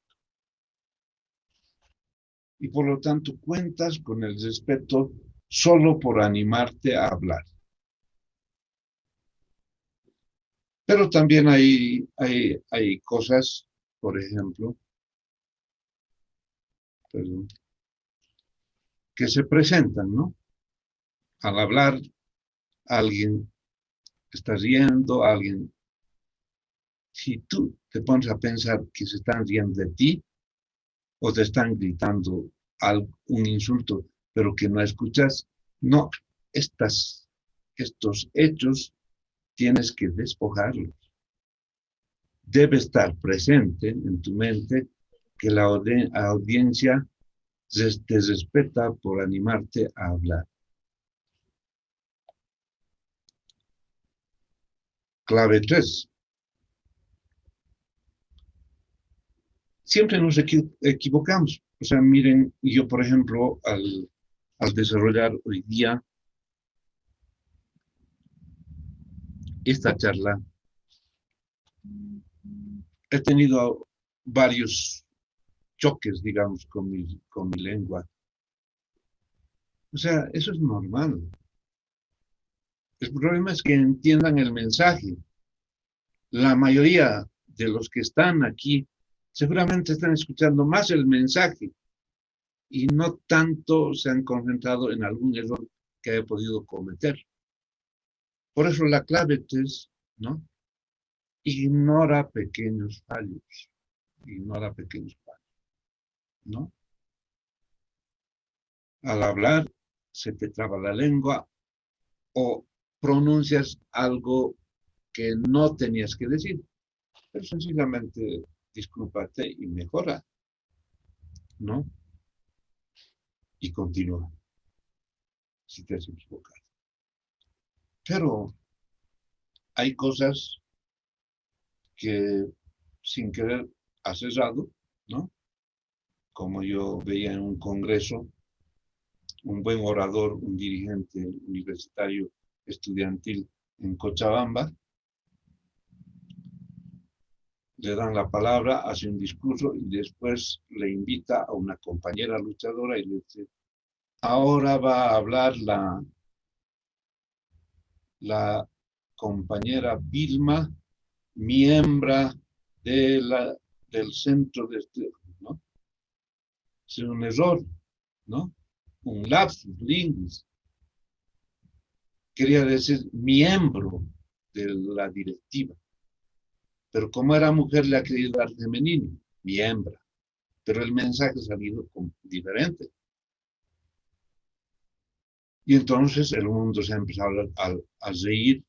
y por lo tanto cuentas con el respeto solo por animarte a hablar. Pero también hay cosas, por ejemplo, perdón, que se presentan, ¿no? Al hablar, alguien está riendo, alguien... Si tú te pones a pensar que se están riendo de ti o te están gritando un insulto, pero que no escuchas, no, estos hechos tienes que despojarlos. Debe estar presente en tu mente que la audiencia te respeta por animarte a hablar. Clave 3. Siempre nos equivocamos. O sea, miren, yo, por ejemplo, al desarrollar hoy día esta charla, he tenido varios choques, digamos, con mi lengua. O sea, eso es normal. El problema es que entiendan el mensaje. La mayoría de los que están aquí seguramente están escuchando más el mensaje y no tanto se han concentrado en algún error que haya podido cometer. Por eso la clave es, ¿no? Ignora pequeños fallos. Ignora pequeños fallos, ¿no? Al hablar se te traba la lengua o pronuncias algo que no tenías que decir. Pero sencillamente discúlpate y mejora, ¿no? Y continúa si te has equivocado. Pero hay cosas que sin querer has errado, ¿no? Como yo veía en un congreso, un buen orador, un dirigente universitario estudiantil en Cochabamba, le dan la palabra, hace un discurso y después le invita a una compañera luchadora y le dice, ahora va a hablar la compañera Vilma, miembro del centro de este, ¿no? Es un error, ¿no? Un lapsus linguis. Quería decir miembro de la directiva. Pero como era mujer, le ha querido dar femenino, miembro. Pero el mensaje ha salido diferente. Y entonces el mundo se ha empezado a reír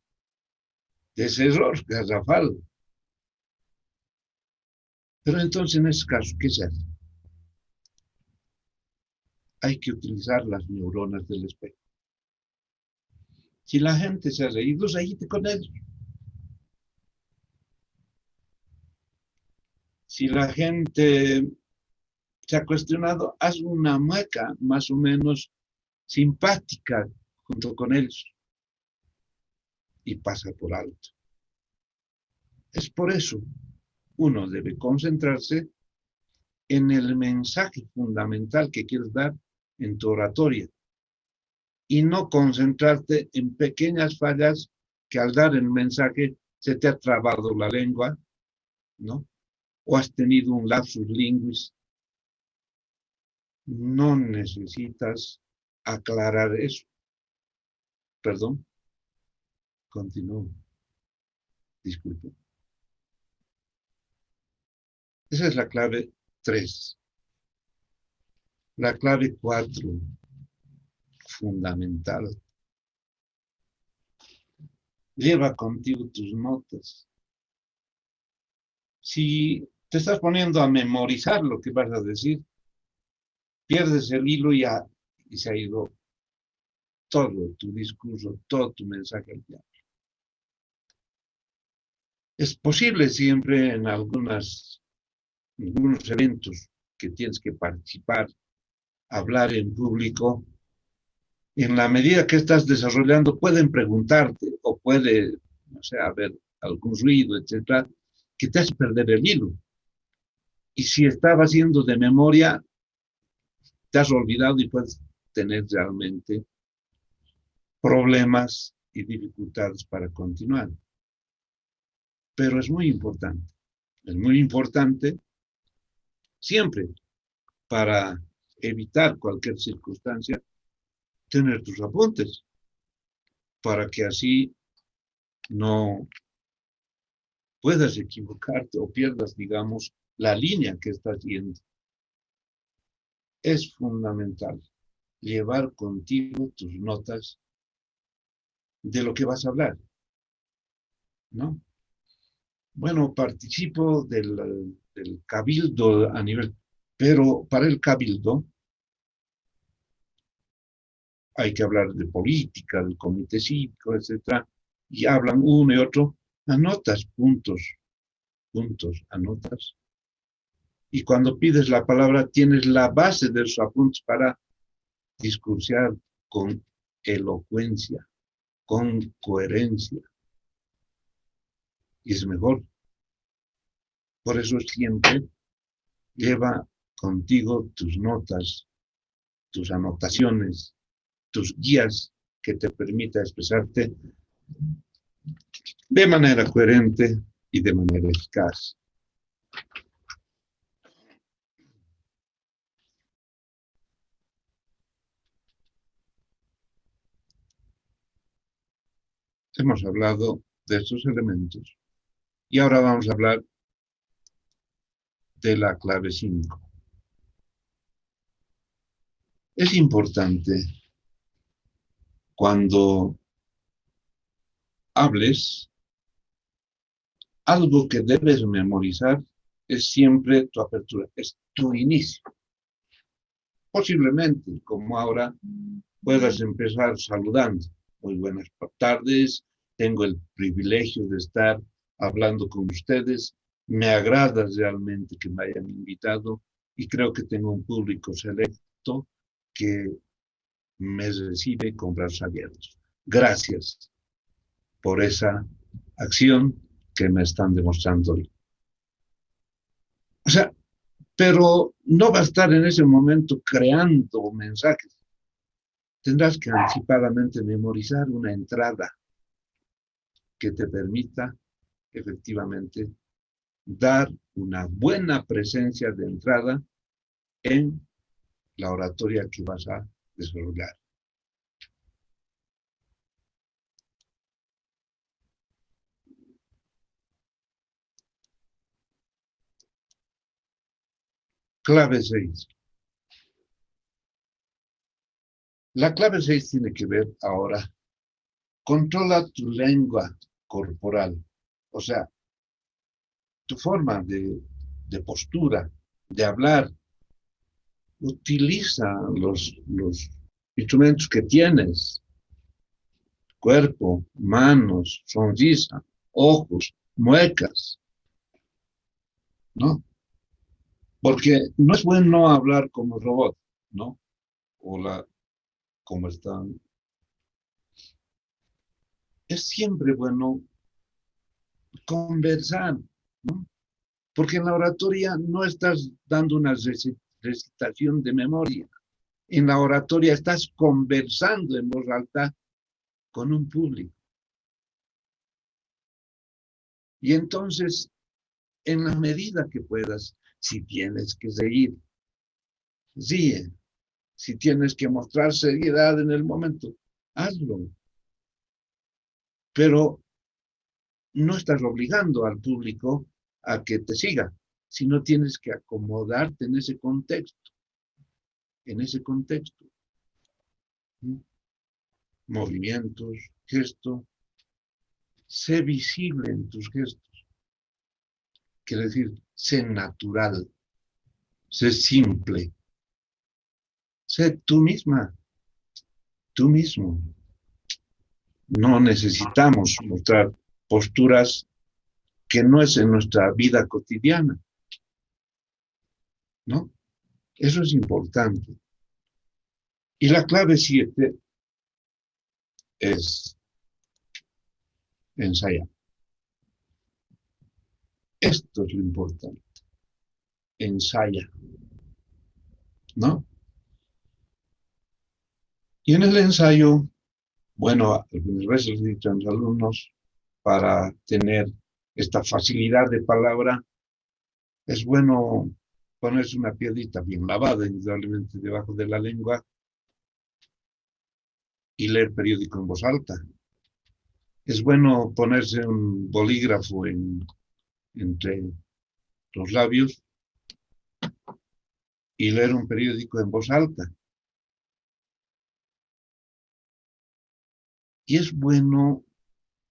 de ese error garrafal. Pero entonces en ese caso, ¿qué se hace? Hay que utilizar las neuronas del espejo. Si la gente se ha reído, reíte con ellos. Si la gente se ha cuestionado, haz una mueca más o menos simpática junto con ellos y pasa por alto. Es por eso uno debe concentrarse en el mensaje fundamental que quieres dar en tu oratoria y no concentrarte en pequeñas fallas que al dar el mensaje se te ha trabado la lengua, ¿no? O has tenido un lapsus linguis. No necesitas aclarar eso. Perdón. Continúo. Disculpe. Esa es la clave 3. La clave 4, fundamental. Lleva contigo tus notas. Si te estás poniendo a memorizar lo que vas a decir, pierdes el hilo y se ha ido todo tu discurso, todo tu mensaje al diablo. Es posible siempre en algunos eventos que tienes que participar, hablar en público. En la medida que estás desarrollando, pueden preguntarte o puede, no sé, haber algún ruido, etcétera, que te hace perder el hilo. Y si estaba haciendo de memoria, te has olvidado y puedes tener realmente problemas y dificultades para continuar. Pero es muy importante siempre para evitar cualquier circunstancia tener tus apuntes, para que así no puedas equivocarte o pierdas, digamos, la línea que estás yendo. Es fundamental llevar contigo tus notas de lo que vas a hablar, ¿no? Bueno, participo del cabildo a nivel, pero para el cabildo hay que hablar de política, del comité cívico, etcétera, y hablan uno y otro, anotas puntos, anotas. Y cuando pides la palabra, tienes la base de esos apuntes para discursiar con elocuencia, con coherencia. Y es mejor. Por eso siempre lleva contigo tus notas, tus anotaciones, tus guías que te permita expresarte de manera coherente y de manera eficaz. Hemos hablado de estos elementos y ahora vamos a hablar de la clave 5. Es importante cuando hables, algo que debes memorizar es siempre tu apertura, es tu inicio. Posiblemente, como ahora, puedas empezar saludando. Muy buenas tardes, tengo el privilegio de estar hablando con ustedes. Me agrada realmente que me hayan invitado y creo que tengo un público selecto que me recibe con brazos abiertos. Gracias por esa acción que me están demostrando hoy. O sea, pero no va a estar en ese momento creando mensajes. Tendrás que anticipadamente memorizar una entrada que te permita efectivamente dar una buena presencia de entrada en la oratoria que vas a desarrollar. Clave 6. La clave 6 tiene que ver ahora, controla tu lengua corporal, o sea, tu forma de postura, de hablar. Utiliza los instrumentos que tienes, cuerpo, manos, sonrisa, ojos, muecas, ¿no? Porque no es bueno hablar como robot, ¿no? Hola, ¿cómo están? Es siempre bueno conversar, ¿no? Porque en la oratoria no estás dando una recitación de memoria. En la oratoria estás conversando en voz alta con un público. Y entonces, en la medida que puedas, si tienes que reír, ríe. Si tienes que mostrar seriedad en el momento, hazlo. Pero no estás obligando al público a que te siga, sino tienes que acomodarte en ese contexto. En ese contexto. Movimientos, gestos. Sé visible en tus gestos. Quiere decir, sé natural. Sé simple. Sé tú misma. Tú mismo. No necesitamos mostrar posturas que no es en nuestra vida cotidiana, ¿no? Eso es importante. Y la clave 7 es ensayar. Esto es lo importante. Ensaya, ¿no? Y en el ensayo, bueno, algunas veces he dicho a los alumnos, para tener esta facilidad de palabra, es bueno ponerse una piedrita bien lavada, indudablemente, debajo de la lengua y leer periódico en voz alta. Es bueno ponerse un bolígrafo entre los labios y leer un periódico en voz alta. Y es bueno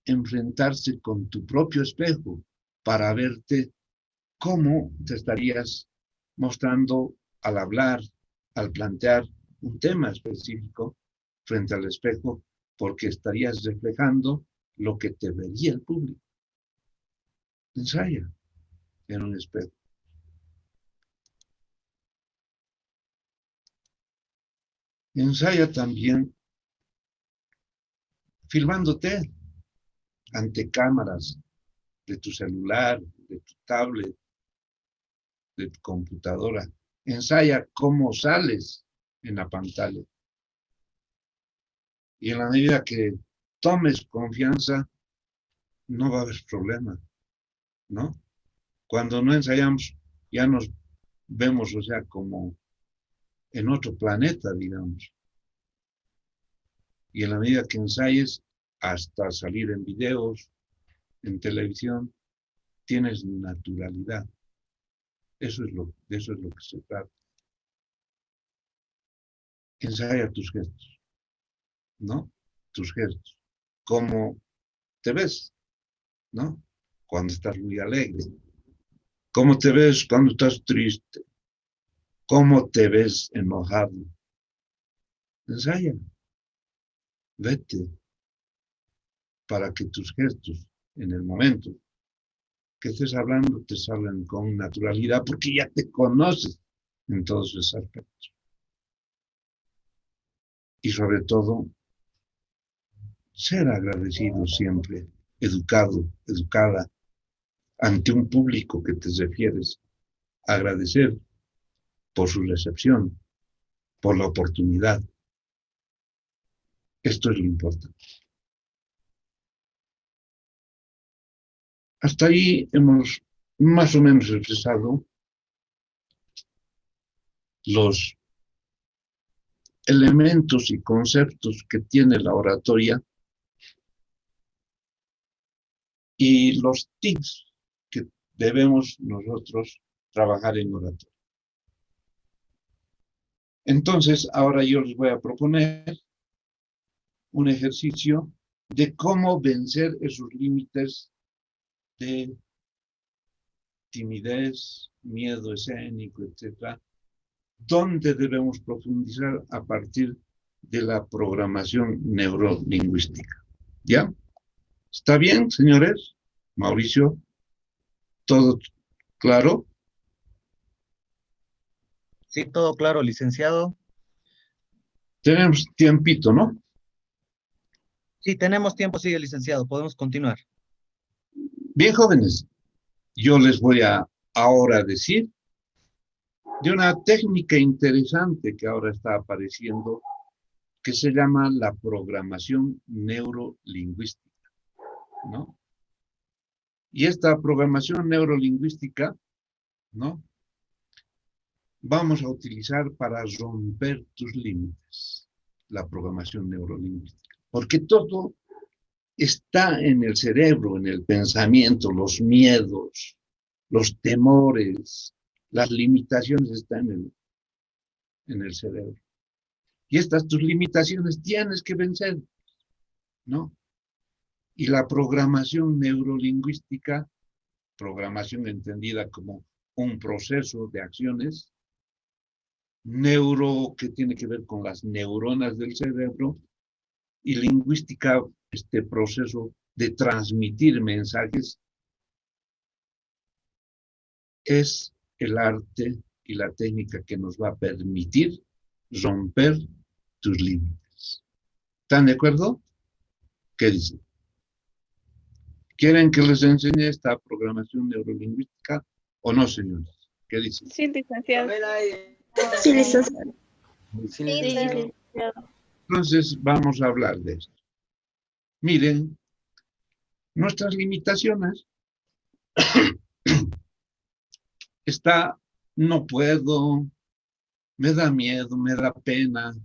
enfrentarse con tu propio espejo para verte cómo te estarías mostrando al hablar, al plantear un tema específico frente al espejo, porque estarías reflejando lo que te vería el público. Ensaya en un espejo. Ensaya también filmándote ante cámaras de tu celular, de tu tablet, de tu computadora. Ensaya cómo sales en la pantalla. Y en la medida que tomes confianza, no va a haber problema, ¿no? Cuando no ensayamos, ya nos vemos, o sea, como en otro planeta, digamos. Y en la medida que ensayes, hasta salir en videos, en televisión, tienes naturalidad. De eso es lo que se trata. Ensaya tus gestos, ¿no? Tus gestos. Cómo te ves, ¿no? Cuando estás muy alegre. Cómo te ves cuando estás triste. Cómo te ves enojado. Ensaya. Vete para que tus gestos en el momento que estés hablando te salgan con naturalidad porque ya te conoces en todos esos aspectos. Y sobre todo, ser agradecido siempre, educado, educada, ante un público que te refieres, agradecer por su recepción, por la oportunidad. Esto es lo importante. Hasta ahí hemos más o menos expresado los elementos y conceptos que tiene la oratoria y los tips que debemos nosotros trabajar en oratoria. Entonces, ahora yo les voy a proponer un ejercicio de cómo vencer esos límites de timidez, miedo escénico, etcétera, donde debemos profundizar a partir de la programación neurolingüística. ¿Ya? ¿Está bien, señores? Mauricio, ¿todo claro? Sí, todo claro, licenciado. Tenemos tiempito, ¿no? Sí, tenemos tiempo, sigue, licenciado. Podemos continuar. Bien, jóvenes, yo les voy a ahora decir de una técnica interesante que ahora está apareciendo, que se llama la programación neurolingüística, ¿no? Y esta programación neurolingüística, ¿no? Vamos a utilizar para romper tus límites, la programación neurolingüística. Porque todo está en el cerebro, en el pensamiento, los miedos, los temores, las limitaciones están en el cerebro. Y estas tus limitaciones tienes que vencer, ¿no? Y la programación neurolingüística, programación entendida como un proceso de acciones, neuro que tiene que ver con las neuronas del cerebro, y lingüística, este proceso de transmitir mensajes, es el arte y la técnica que nos va a permitir romper tus límites. ¿Están de acuerdo? ¿Qué dicen? ¿Quieren que les enseñe esta programación neurolingüística o no, señores? ¿Qué dicen? Sí, licenciado. Sí, licenciado. Sí, Sí, licenciado. Entonces, vamos a hablar de esto. Miren, nuestras limitaciones está, no puedo, me da miedo, me da pena,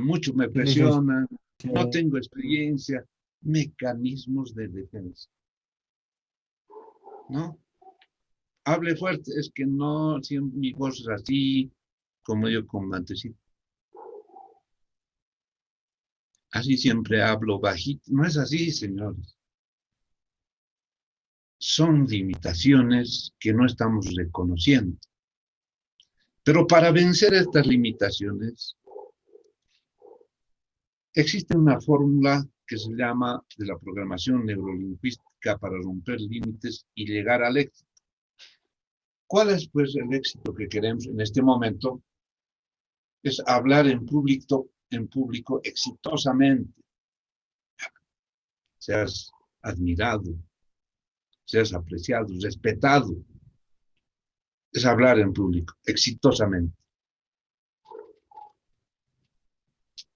mucho me presiona, no tengo experiencia, mecanismos de defensa, ¿no? Hable fuerte, es que no, siempre mi voz es así, como yo antes, así siempre hablo bajito, no es así, señores. Son limitaciones que no estamos reconociendo. Pero para vencer estas limitaciones, existe una fórmula que se llama de la programación neurolingüística para romper límites y llegar al éxito. ¿Cuál es, pues, el éxito que queremos en este momento? Es hablar en público exitosamente. Seas admirado, seas apreciado, respetado. Es hablar en público exitosamente.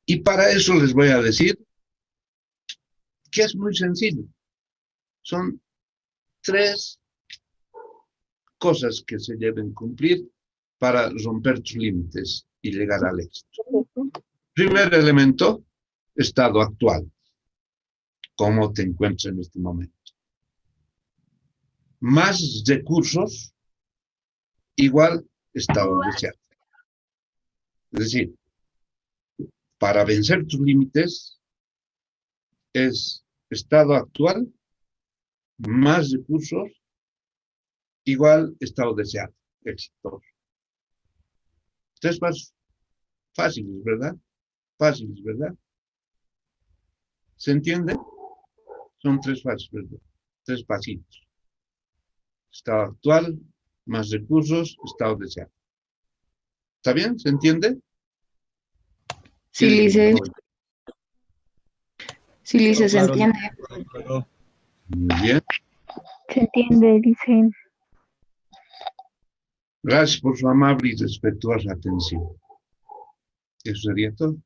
Y para eso les voy a decir que es muy sencillo. Son 3 cosas que se deben cumplir para romper tus límites y llegar al éxito. Primer elemento, estado actual. ¿Cómo te encuentras en este momento? Más recursos, igual estado deseado. Es decir, para vencer tus límites es estado actual, más recursos, igual estado deseado, éxito. 3 pasos fáciles, ¿verdad? Fáciles, ¿verdad? ¿Se entiende? Son 3 pasos, ¿verdad? 3 pasitos. Estado actual, más recursos, estado deseado. ¿Está bien? ¿Se entiende? Sí, Lice. Sí, Lice, se Claro, entiende. claro. Muy bien. Se entiende, dice. Gracias por su amable y respetuosa atención. Eso sería todo.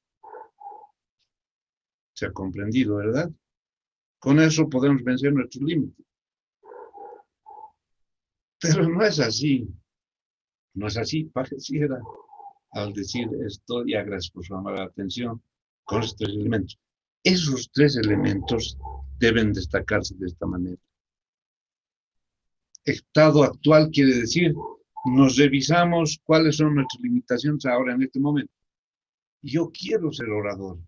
Se ha comprendido, ¿verdad? Con eso podemos vencer nuestros límites. Pero no es así. No es así, pareciera, al decir esto, y gracias por su amable atención, con estos 3 elementos. Esos 3 elementos deben destacarse de esta manera. Estado actual quiere decir, nos revisamos cuáles son nuestras limitaciones ahora en este momento. Yo quiero ser orador.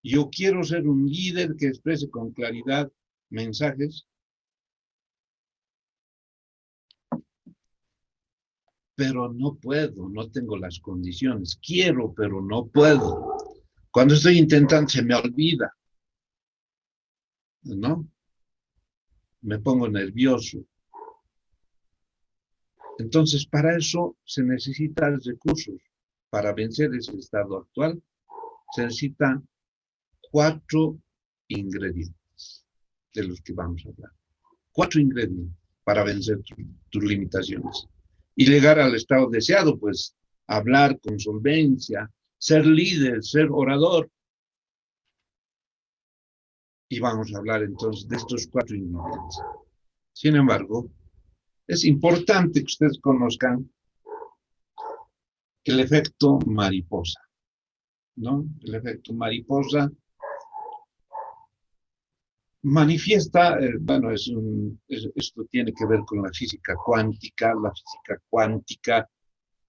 Yo quiero ser un líder que exprese con claridad mensajes. Pero no puedo, no tengo las condiciones. Quiero, pero no puedo. Cuando estoy intentando, se me olvida. ¿No? Me pongo nervioso. Entonces, para eso se necesitan recursos. Para vencer ese estado actual, se necesitan 4 ingredientes de los que vamos a hablar. 4 ingredientes para vencer tus limitaciones. Y llegar al estado deseado, pues, hablar con solvencia, ser líder, ser orador. Y vamos a hablar entonces de estos 4 ingredientes. Sin embargo, es importante que ustedes conozcan el efecto mariposa, ¿no? El efecto mariposa manifiesta, bueno, esto tiene que ver con la física cuántica. La física cuántica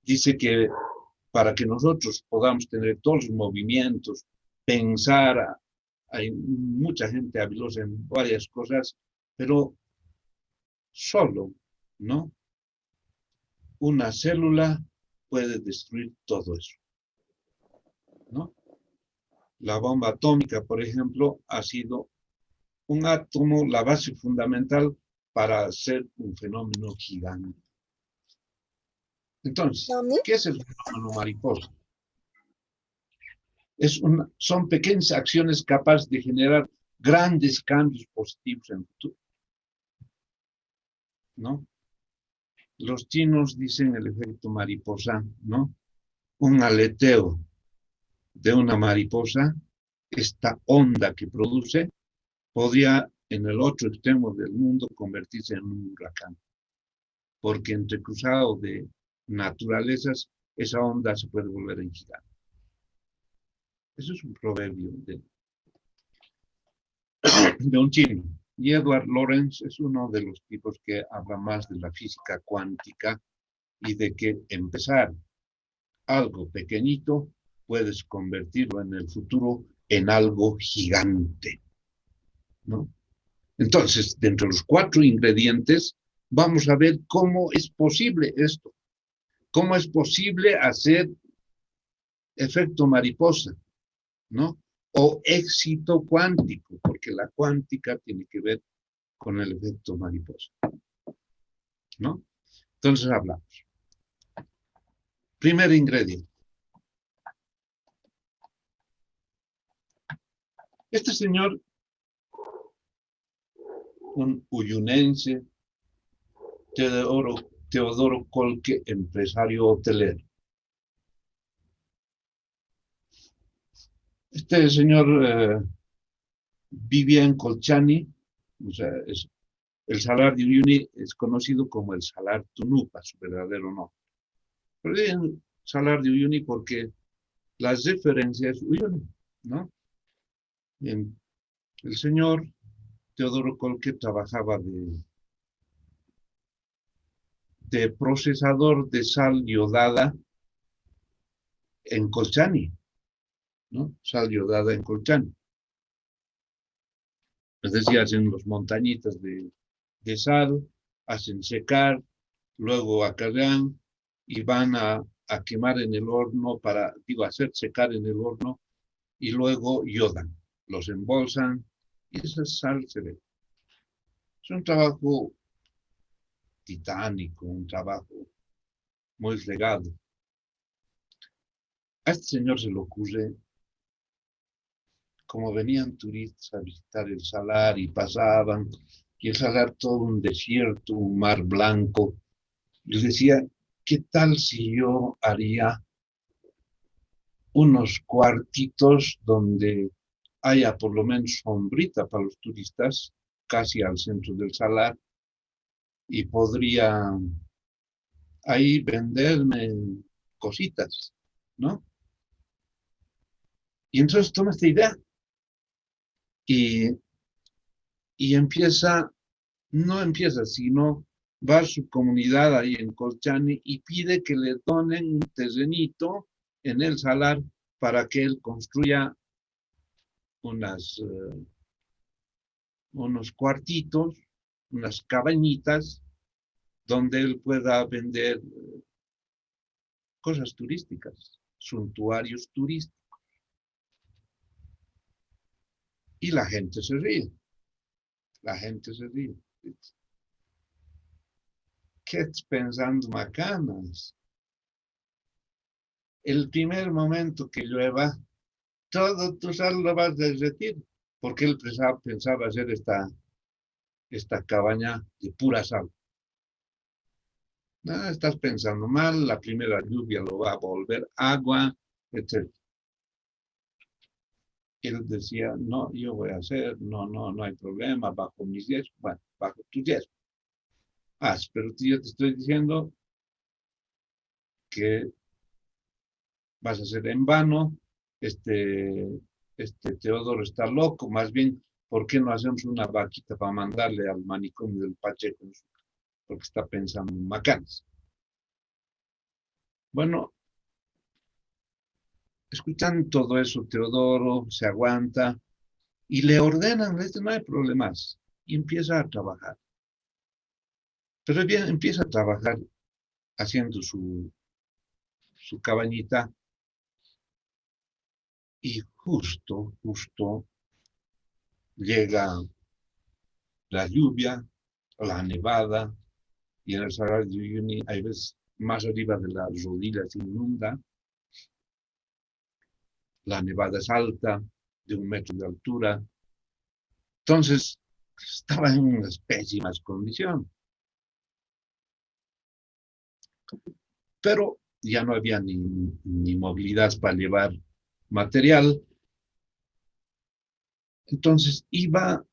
dice que para que nosotros podamos tener todos los movimientos, pensar, hay mucha gente habilosa en varias cosas, pero solo, ¿no? Una célula puede destruir todo eso, ¿no? La bomba atómica, por ejemplo, ha sido un átomo, la base fundamental para hacer un fenómeno gigante. Entonces, ¿qué es el fenómeno mariposa? Son pequeñas acciones capaces de generar grandes cambios positivos en el futuro, ¿no? Los chinos dicen el efecto mariposa, ¿no? Un aleteo de una mariposa, esta onda que produce, podría en el otro extremo del mundo convertirse en un huracán. Porque entre cruzado de naturalezas, esa onda se puede volver en gigante. Eso es un proverbio de un chino. Y Edward Lorenz es uno de los tipos que habla más de la física cuántica y de que empezar algo pequeñito puedes convertirlo en el futuro en algo gigante, ¿no? Entonces, dentro de los 4 ingredientes, vamos a ver cómo es posible esto. ¿Cómo es posible hacer efecto mariposa, ¿no? O éxito cuántico, porque la cuántica tiene que ver con el efecto mariposa, ¿no? Entonces hablamos. Primer ingrediente. Este señor, un uyunense, Teodoro Colque, empresario hotelero. Este señor vivía en Colchani, o sea, el Salar de Uyuni es conocido como el Salar Tunupa, su verdadero nombre. Pero en Salar de Uyuni porque las referencias Uyuni, ¿no? Bien, el señor Teodoro Colque trabajaba de procesador de sal yodada en Colchani, ¿no? Sal yodada en Colchani. Es decir, hacen los montañitas de sal, hacen secar, luego acarrean y van a quemar en el horno hacer secar en el horno y luego yodan, los embolsan y esa sal se ve. Es un trabajo titánico, un trabajo muy fregado. A este señor se le ocurre, como venían turistas a visitar el salar y pasaban, y el salar todo un desierto, un mar blanco, les decía, ¿qué tal si yo haría unos cuartitos donde haya por lo menos sombrita para los turistas, casi al centro del salar, y podría ahí venderme cositas, ¿no? Y entonces toma esta idea y no empieza, sino va a su comunidad ahí en Colchani y pide que le donen un terrenito en el salar para que él construya unos cuartitos, unas cabañitas, donde él pueda vender cosas turísticas, suntuarios turísticos. Y la gente se ríe. La gente se ríe. ¿Qué estás pensando, macanas? El primer momento que llueva, todo tu sal lo vas a derretir. Porque él pensaba hacer esta cabaña de pura sal. No, estás pensando mal, la primera lluvia lo va a volver agua, etc. Él decía, no, yo voy a hacer, no hay problema, bajo mis riesgos, bueno, bajo tus riesgos. Pero yo te estoy diciendo que vas a hacer en vano, este Teodoro está loco, más bien, ¿por qué no hacemos una vaquita para mandarle al manicomio del Pacheco? Porque está pensando en macanas. Bueno, escuchan todo eso, Teodoro se aguanta y le ordenan, le dicen, no hay problemas, y empieza a trabajar. Pero bien, empieza a trabajar haciendo su cabañita y justo llega la lluvia, la nevada, y en el Salar de Uyuni hay veces más arriba de las rodillas inunda. La nevada es alta, de 1 metro de altura. Entonces, estaba en unas pésimas condiciones. Pero ya no había ni movilidad para llevar material. Entonces iba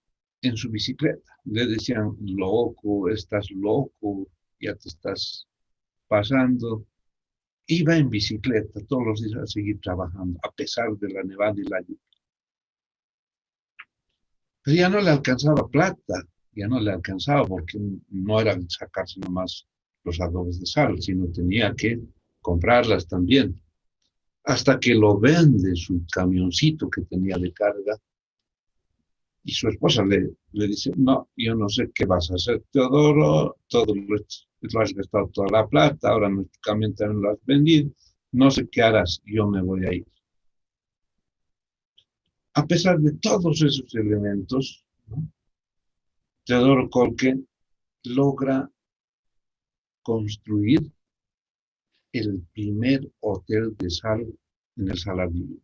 en su bicicleta. Le decían, loco, estás loco, ya te estás pasando. Iba en bicicleta todos los días a seguir trabajando, a pesar de la nevada y la lluvia. Pero ya no le alcanzaba plata, ya no le alcanzaba porque no era sacarse nomás los adobes de sal, sino tenía que comprarlas también. Hasta que lo vende su camioncito que tenía de carga y su esposa le dice, no, yo no sé qué vas a hacer, Teodoro, todo lo has gastado toda la plata, ahora nuestro camión también lo has vendido, no sé qué harás, yo me voy a ir. A pesar de todos esos elementos, ¿no? Teodoro Kolke logra construir el primer hotel de sal en el Saladillo.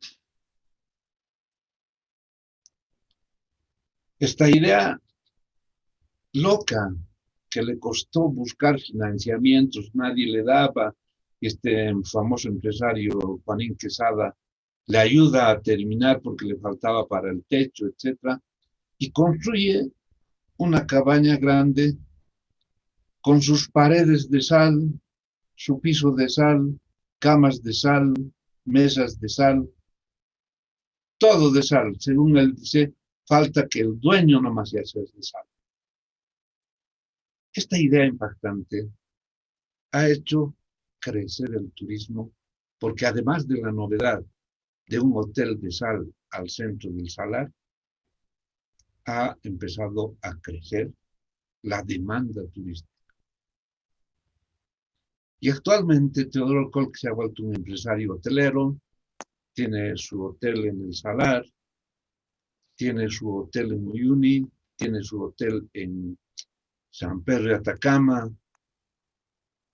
Esta idea loca que le costó buscar financiamientos, nadie le daba, este famoso empresario Juanín Quesada le ayuda a terminar porque le faltaba para el techo, etc. Y construye una cabaña grande con sus paredes de sal, su piso de sal, camas de sal, mesas de sal, todo de sal. Según él dice, falta que el dueño nomás ya sea de sal. Esta idea impactante ha hecho crecer el turismo porque además de la novedad de un hotel de sal al centro del Salar, ha empezado a crecer la demanda turística. Y actualmente Teodoro Kolke se ha vuelto un empresario hotelero, tiene su hotel en el Salar, tiene su hotel en Uyuni, tiene su hotel en San Pedro de Atacama,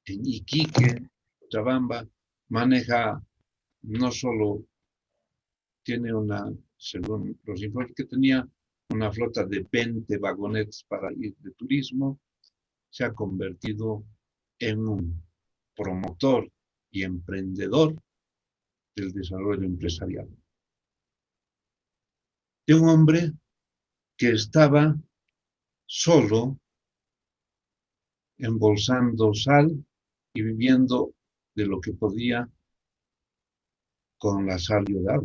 en Iquique, Cochabamba, maneja no solo, tiene una, según los informes que tenía, una flota de 20 vagonetes para ir de turismo, se ha convertido en un promotor y emprendedor del desarrollo empresarial. De un hombre que estaba solo embolsando sal y viviendo de lo que podía con la sal yodada.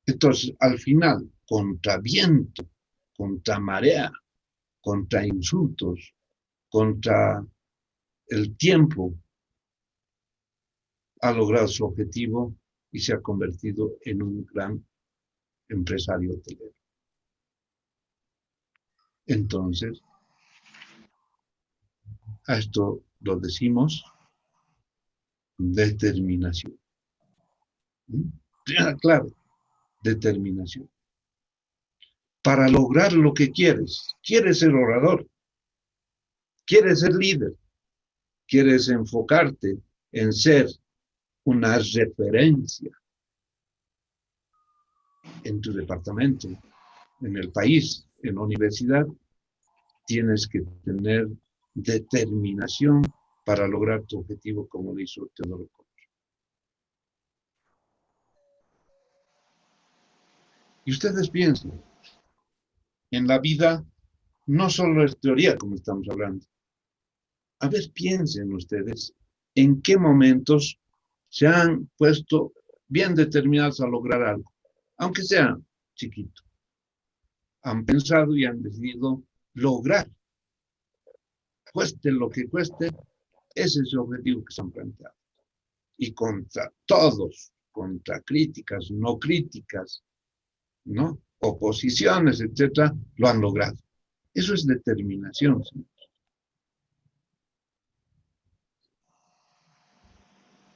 Entonces, al final, contra viento, contra marea, contra insultos, contra el tiempo, ha logrado su objetivo y se ha convertido en un gran empresario hotelero. Entonces, a esto lo decimos determinación. Claro, determinación. Para lograr lo que quieres ser orador, quieres ser líder, quieres enfocarte en ser una referencia en tu departamento, en el país, en la universidad, tienes que tener determinación para lograr tu objetivo como lo hizo Teodoro Kolke. Y ustedes piensen, en la vida no solo es teoría como estamos hablando. A ver, piensen ustedes en qué momentos se han puesto bien determinados a lograr algo, aunque sea chiquito. Han pensado y han decidido lograr, cueste lo que cueste, ese es el objetivo que se han planteado. Y contra todos, contra críticas, no críticas, ¿no? Oposiciones, etcétera, lo han logrado. Eso es determinación, señor.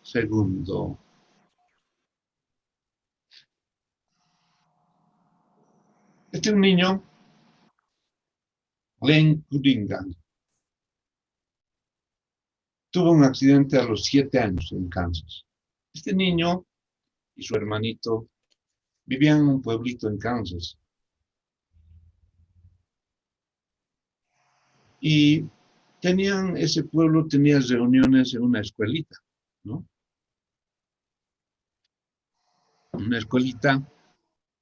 Segundo, este es un niño, Glenn Cunningham, tuvo un accidente a los 7 años en Kansas. Este niño y su hermanito vivían en un pueblito en Kansas. Y ese pueblo tenía reuniones en una escuelita, ¿no? una escuelita,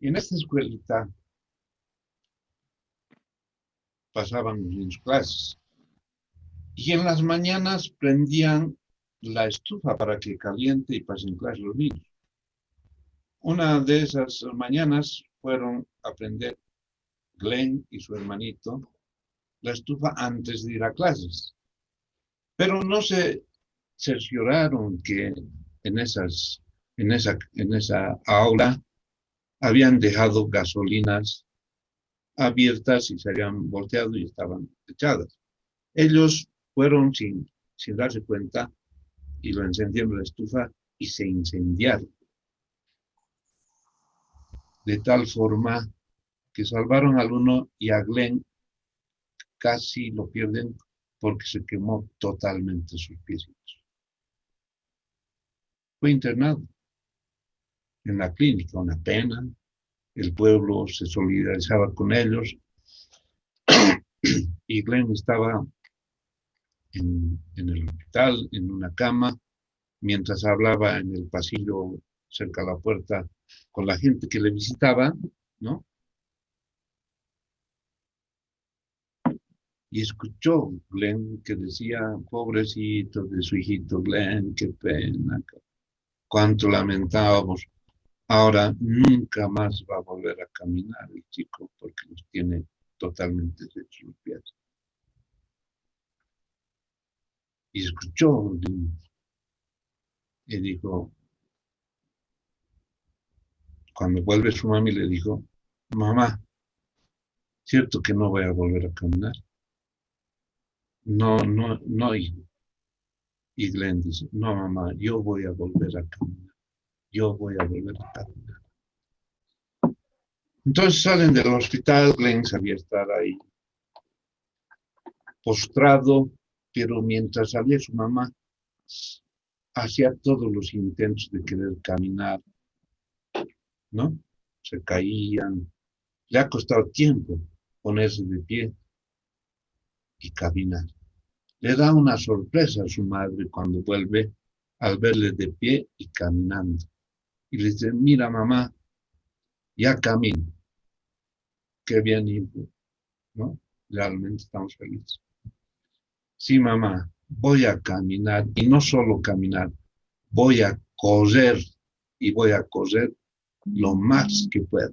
y en esta escuelita pasaban los niños clases. Y en las mañanas prendían la estufa para que caliente y pasen clases los niños. Una de esas mañanas fueron a prender Glenn y su hermanito la estufa antes de ir a clases. Pero no se cercioraron que en esa aula habían dejado gasolinas abiertas y se habían volteado y estaban echadas. Ellos fueron sin darse cuenta y lo encendieron la estufa y se incendiaron. De tal forma que salvaron al uno y a Glenn casi lo pierden porque se quemó totalmente sus pies. Fue internado en la clínica, una pena. El pueblo se solidarizaba con ellos y Glenn estaba en el hospital, en una cama, mientras hablaba en el pasillo cerca de la puerta con la gente que le visitaba, ¿no? Y escuchó Glenn que decía, pobrecito de su hijito Glenn, qué pena, cuánto lamentábamos. Ahora nunca más va a volver a caminar el chico porque los tiene totalmente hechos los pies. Y escuchó y dijo, cuando vuelve su mami le dijo, mamá, ¿cierto que no voy a volver a caminar? No, no, no, hijo. Y Glenn dice, no, mamá, yo voy a volver a caminar. Yo voy a volver a caminar. Entonces salen del hospital, Glenn sabía estar ahí postrado, pero mientras salía su mamá, hacía todos los intentos de querer caminar, ¿no? Se caían, le ha costado tiempo ponerse de pie y caminar. Le da una sorpresa a su madre cuando vuelve al verle de pie y caminando. Y le dice, mira mamá, ya camino. Qué bien, hijo, ¿no? Realmente estamos felices. Sí, mamá, voy a caminar y no solo caminar, voy a correr y voy a correr lo más que pueda,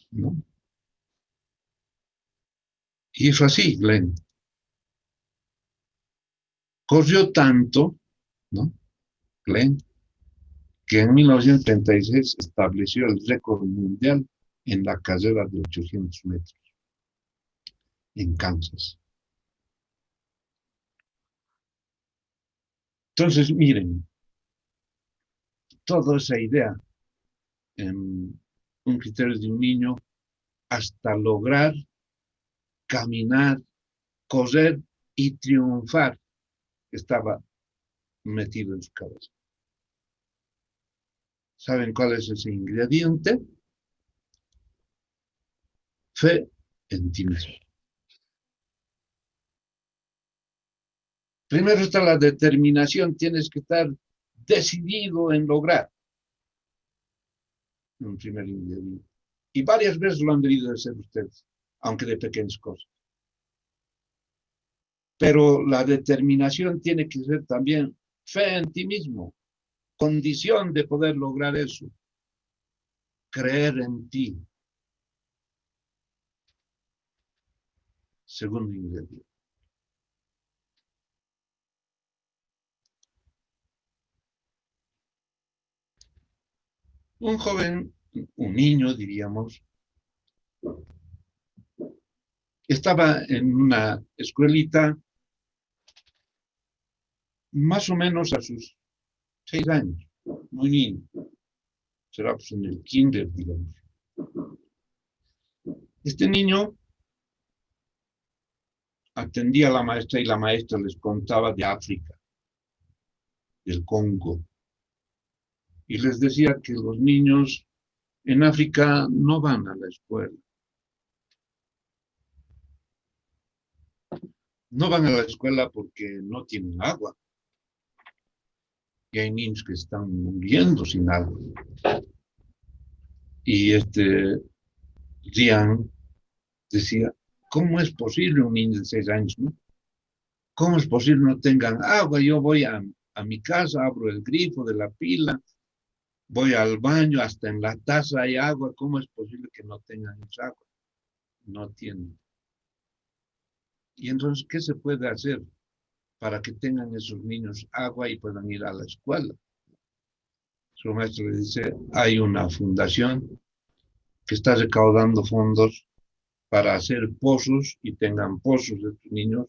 ¿no? Y fue así, Glenn. Corrió tanto, ¿no? Glenn, que en 1936 estableció el récord mundial en la carrera de 800 metros en Kansas. Entonces, miren, toda esa idea, un criterio de un niño, hasta lograr caminar, correr y triunfar, estaba metido en su cabeza. ¿Saben cuál es ese ingrediente? Fe en ti mismo. Primero está la determinación, tienes que estar decidido en lograr un primer ingrediente. Y varias veces lo han debido hacer ustedes, aunque de pequeñas cosas. Pero la determinación tiene que ser también fe en ti mismo, condición de poder lograr eso. Creer en ti. Segundo ingrediente. Un joven, un niño, diríamos, estaba en una escuelita más o menos a sus 6 años, muy niño. Será pues en el kinder, digamos. Este niño atendía a la maestra y la maestra les contaba de África, del Congo. Y les decía que los niños en África no van a la escuela. No van a la escuela porque no tienen agua. Y hay niños que están muriendo sin agua. Y Rian decía, ¿cómo es posible un niño de 6 años, no? ¿Cómo es posible no tengan agua? Yo voy a mi casa, abro el grifo de la pila, voy al baño, hasta en la taza hay agua. ¿Cómo es posible que no tengan esa agua? No tienen. Y entonces, ¿qué se puede hacer para que tengan esos niños agua y puedan ir a la escuela? Su maestro le dice, hay una fundación que está recaudando fondos para hacer pozos y tengan pozos de estos niños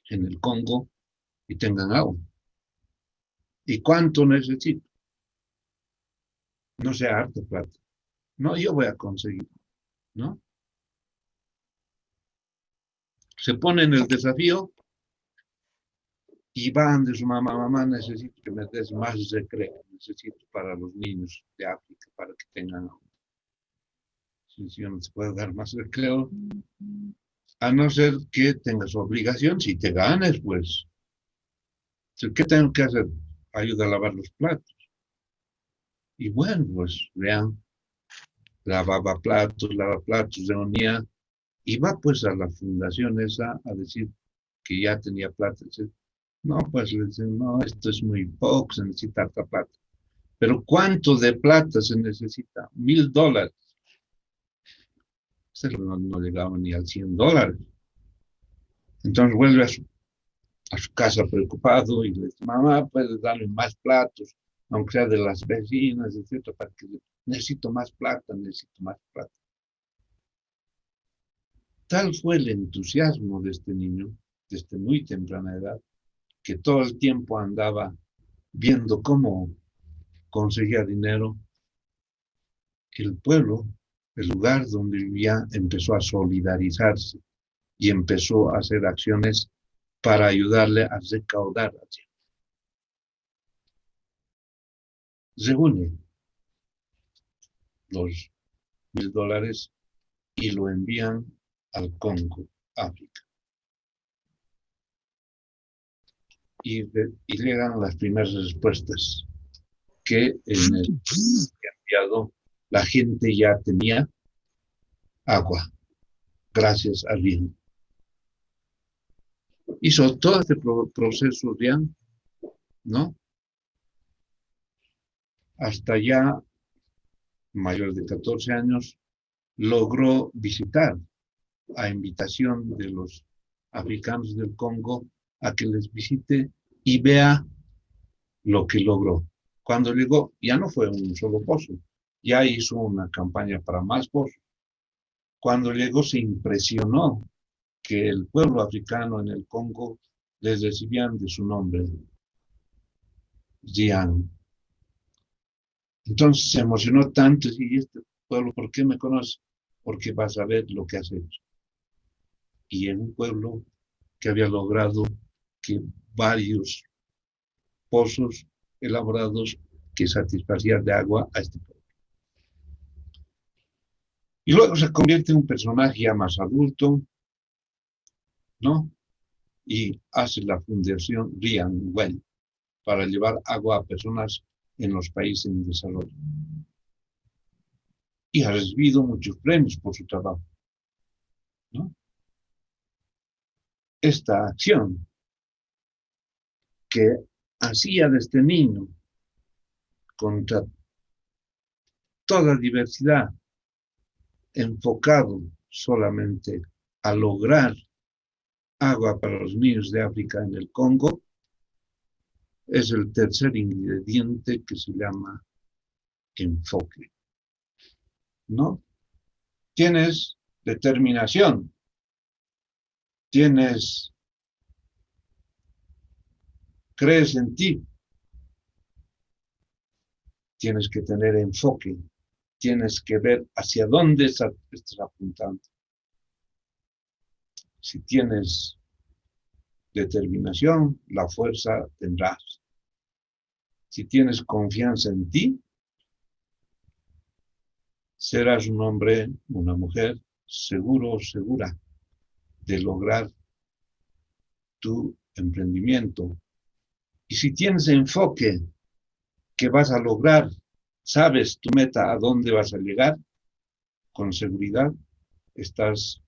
en el Congo y tengan agua. ¿Y cuánto necesito? No sea harta plata. No, yo voy a conseguir, ¿no? Se pone en el desafío y van de su mamá, mamá, necesito que me des más recreo, necesito para los niños de África, para que tengan agua. Si yo no te puedo dar más recreo, a no ser que tengas obligación, si te ganes, pues. ¿Qué tengo que hacer? Ayuda a lavar los platos. Y bueno, pues vean, lava platos, reunía, y va pues a la fundación esa a decir que ya tenía plata. Dice, no, pues le dicen, no, esto es muy poco, se necesita harta plata. Pero ¿cuánto de plata se necesita? $1,000. No llegaba ni al $100. Entonces vuelve a su casa preocupado y le dice, mamá, puedes darle más platos, aunque sea de las vecinas, etcétera, para que necesito más plata, necesito más plata. Tal fue el entusiasmo de este niño, desde muy temprana edad, que todo el tiempo andaba viendo cómo conseguía dinero, que el pueblo, el lugar donde vivía, empezó a solidarizarse y empezó a hacer acciones para ayudarle a recaudar. Reúne los $1,000 y lo envían al Congo, África. Y llegan las primeras respuestas que en el enviado la gente ya tenía agua, gracias al bien. Hizo todo este proceso bien, ¿no? Hasta ya, mayor de 14 años, logró visitar a invitación de los africanos del Congo a que les visite y vea lo que logró. Cuando llegó, ya no fue un solo pozo, ya hizo una campaña para más pozos. Cuando llegó se impresionó que el pueblo africano en el Congo les recibían de su nombre, Jian. Entonces se emocionó tanto y este pueblo, ¿por qué me conoce? Porque vas a ver lo que has hecho. Y en un pueblo que había logrado que varios pozos elaborados que satisfacían de agua a este pueblo. Y luego se convierte en un personaje ya más adulto, ¿no? Y hace la fundación Rian Well para llevar agua a personas en los países en desarrollo. Y ha recibido muchos premios por su trabajo, ¿no? Esta acción que hacía de este niño contra toda diversidad, enfocado solamente a lograr agua para los niños de África en el Congo, es el tercer ingrediente que se llama enfoque, ¿no? Tienes determinación, crees en ti, tienes que tener enfoque, tienes que ver hacia dónde estás apuntando. Si tienes determinación, la fuerza tendrás. Si tienes confianza en ti, serás un hombre, una mujer seguro o segura de lograr tu emprendimiento. Y si tienes enfoque que vas a lograr sabes tu meta, a dónde vas a llegar, con seguridad estás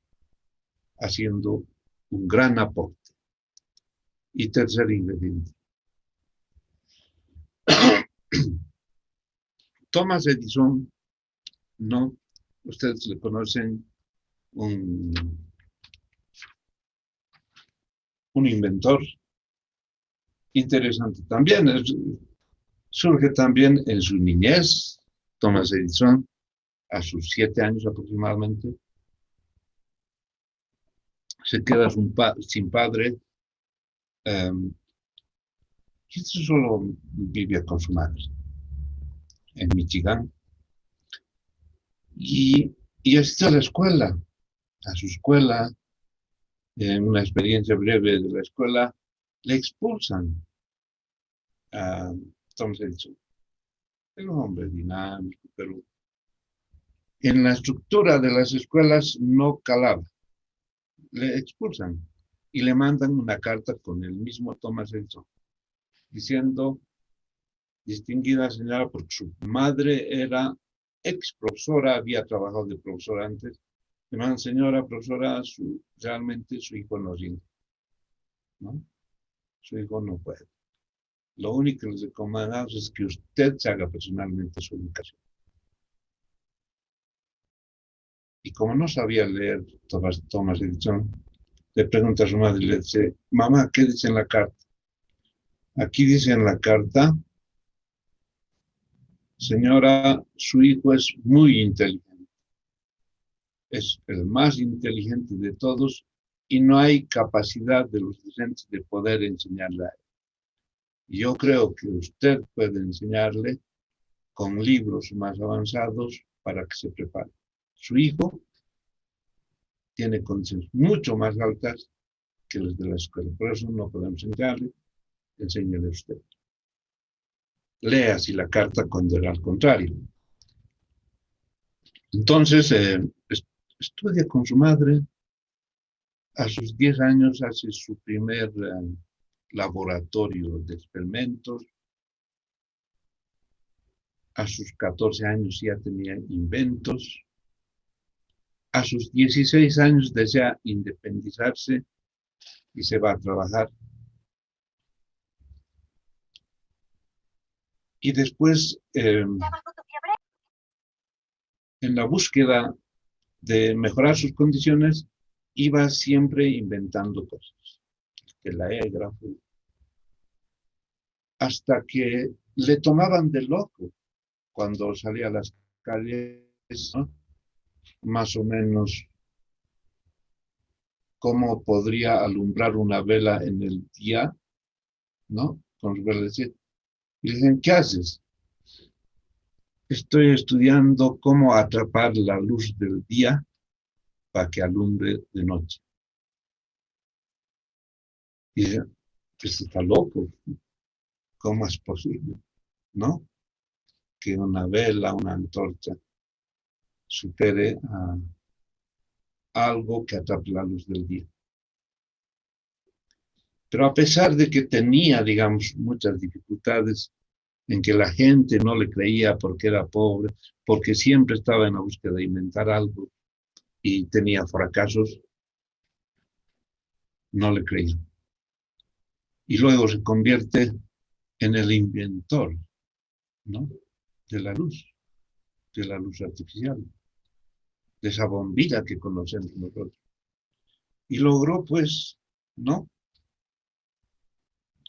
haciendo un gran aporte. Y tercer ingrediente. Thomas Edison, ¿no? Ustedes le conocen, un inventor interesante también. Surge también en su niñez, Thomas Edison, a sus 7 años aproximadamente. Se queda sin padre. Y solo vivía con su madre en Michigan. Y asistió a la escuela, a su escuela. En una experiencia breve de la escuela, le expulsan a Thomas Edison. Era un hombre dinámico, pero en la estructura de las escuelas no calaba. Le expulsan y le mandan una carta con el mismo Thomas Edison, diciendo: distinguida señora, porque su madre era ex profesora, había trabajado de profesora antes. Le mandan: señora profesora, realmente su hijo no rinde, ¿no? Su hijo no puede. Lo único que les recomendamos es que usted se haga personalmente su educación. Y como no sabía leer Thomas Edison, le pregunta a su madre y le dice: mamá, ¿qué dice en la carta? Aquí dice en la carta: señora, su hijo es muy inteligente. Es el más inteligente de todos y no hay capacidad de los docentes de poder enseñarle a él. Yo creo que usted puede enseñarle con libros más avanzados para que se prepare. Su hijo tiene condiciones mucho más altas que las de la escuela. Por eso no podemos enseñarle, enséñale usted. Lea así la carta cuando era al contrario. Entonces, estudia con su madre. A sus 10 años hace su primer laboratorio de experimentos. A sus 14 años ya tenía inventos. A sus 16 años desea independizarse y se va a trabajar. Y después, en la búsqueda de mejorar sus condiciones, iba siempre inventando cosas. El telégrafo. Hasta que le tomaban de loco cuando salía a las calles, ¿no? Más o menos cómo podría alumbrar una vela en el día, ¿no? Con su vela. Y le dicen: ¿qué haces? Estoy estudiando cómo atrapar la luz del día para que alumbre de noche. Y dice: pues está loco, ¿cómo es posible? ¿No? Que una vela, una antorcha, supere a algo que atrape la luz del día. Pero a pesar de que tenía, digamos, muchas dificultades, en que la gente no le creía porque era pobre, porque siempre estaba en la búsqueda de inventar algo y tenía fracasos, no le creían. Y luego se convierte en el inventor, ¿no? De la luz artificial, de esa bombilla que conocemos nosotros. Y logró, pues, ¿no?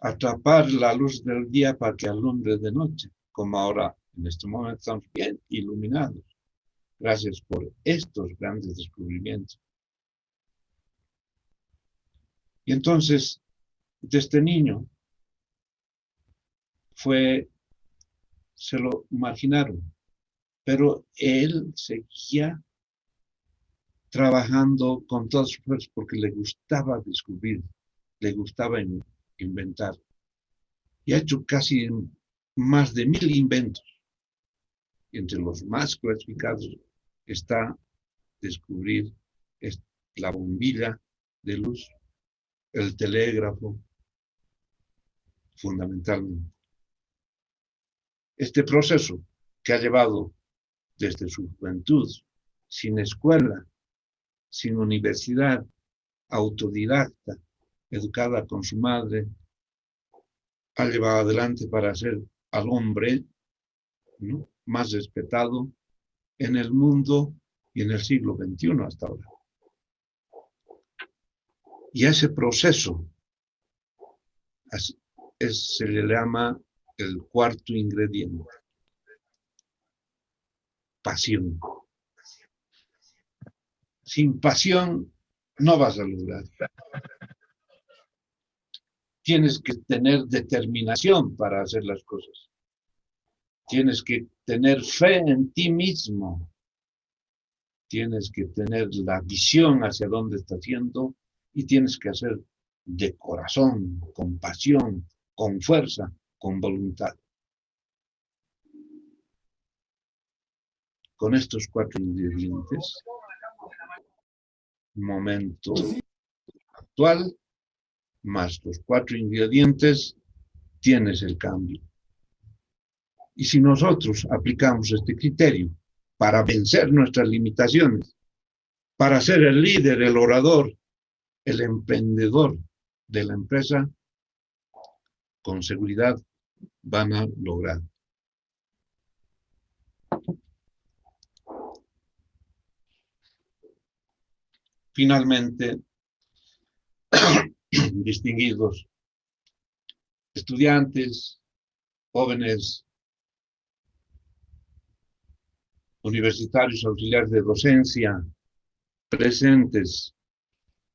Atrapar la luz del día para que alumbre de noche, como ahora en este momento estamos bien iluminados, gracias por estos grandes descubrimientos. Y entonces, desde niño, se lo marginaron, pero él seguía trabajando con todas sus fuerzas porque le gustaba descubrir, le gustaba inventar. Y ha hecho casi más de 1000 inventos. Y entre los más clasificados está descubrir la bombilla de luz, el telégrafo, fundamentalmente. Este proceso que ha llevado desde su juventud, sin escuela, sin universidad, autodidacta, educada con su madre, ha llevado adelante para ser al hombre, ¿no?, más respetado en el mundo y en el siglo XXI hasta ahora. Y a ese proceso se le llama el cuarto ingrediente: pasión. Sin pasión no vas a lograr. Tienes que tener determinación para hacer las cosas. Tienes que tener fe en ti mismo. Tienes que tener la visión hacia dónde estás yendo y tienes que hacer de corazón, con pasión, con fuerza, con voluntad. Con estos 4 ingredientes, momento actual, más los 4 ingredientes, tienes el cambio. Y si nosotros aplicamos este criterio para vencer nuestras limitaciones, para ser el líder, el orador, el emprendedor de la empresa, con seguridad van a lograr. Finalmente, distinguidos estudiantes, jóvenes, universitarios, auxiliares de docencia, presentes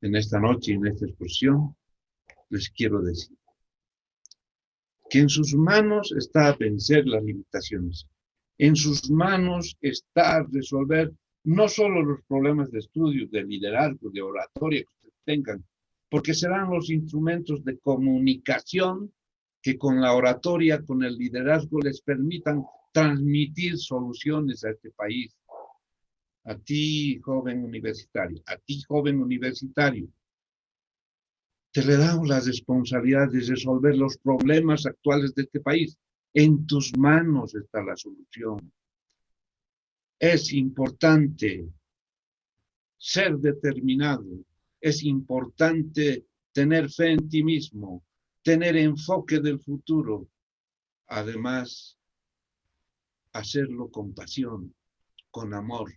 en esta noche y en esta exposición, les quiero decir que en sus manos está vencer las limitaciones. En sus manos está resolver no solo los problemas de estudio, de liderazgo, de oratoria que ustedes tengan, porque serán los instrumentos de comunicación que con la oratoria, con el liderazgo, les permitan transmitir soluciones a este país. A ti, joven universitario, a ti, joven universitario, te le damos la responsabilidad de resolver los problemas actuales de este país. En tus manos está la solución. Es importante ser determinado, es importante tener fe en ti mismo, tener enfoque del futuro. Además, hacerlo con pasión, con amor.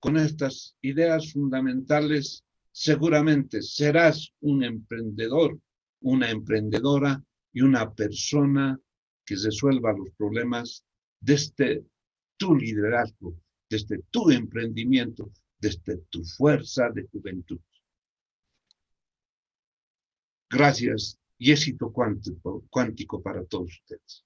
Con estas ideas fundamentales, seguramente serás un emprendedor, una emprendedora y una persona que resuelva los problemas desde tu liderazgo, desde tu emprendimiento, desde tu fuerza de juventud. Gracias y éxito cuántico para todos ustedes.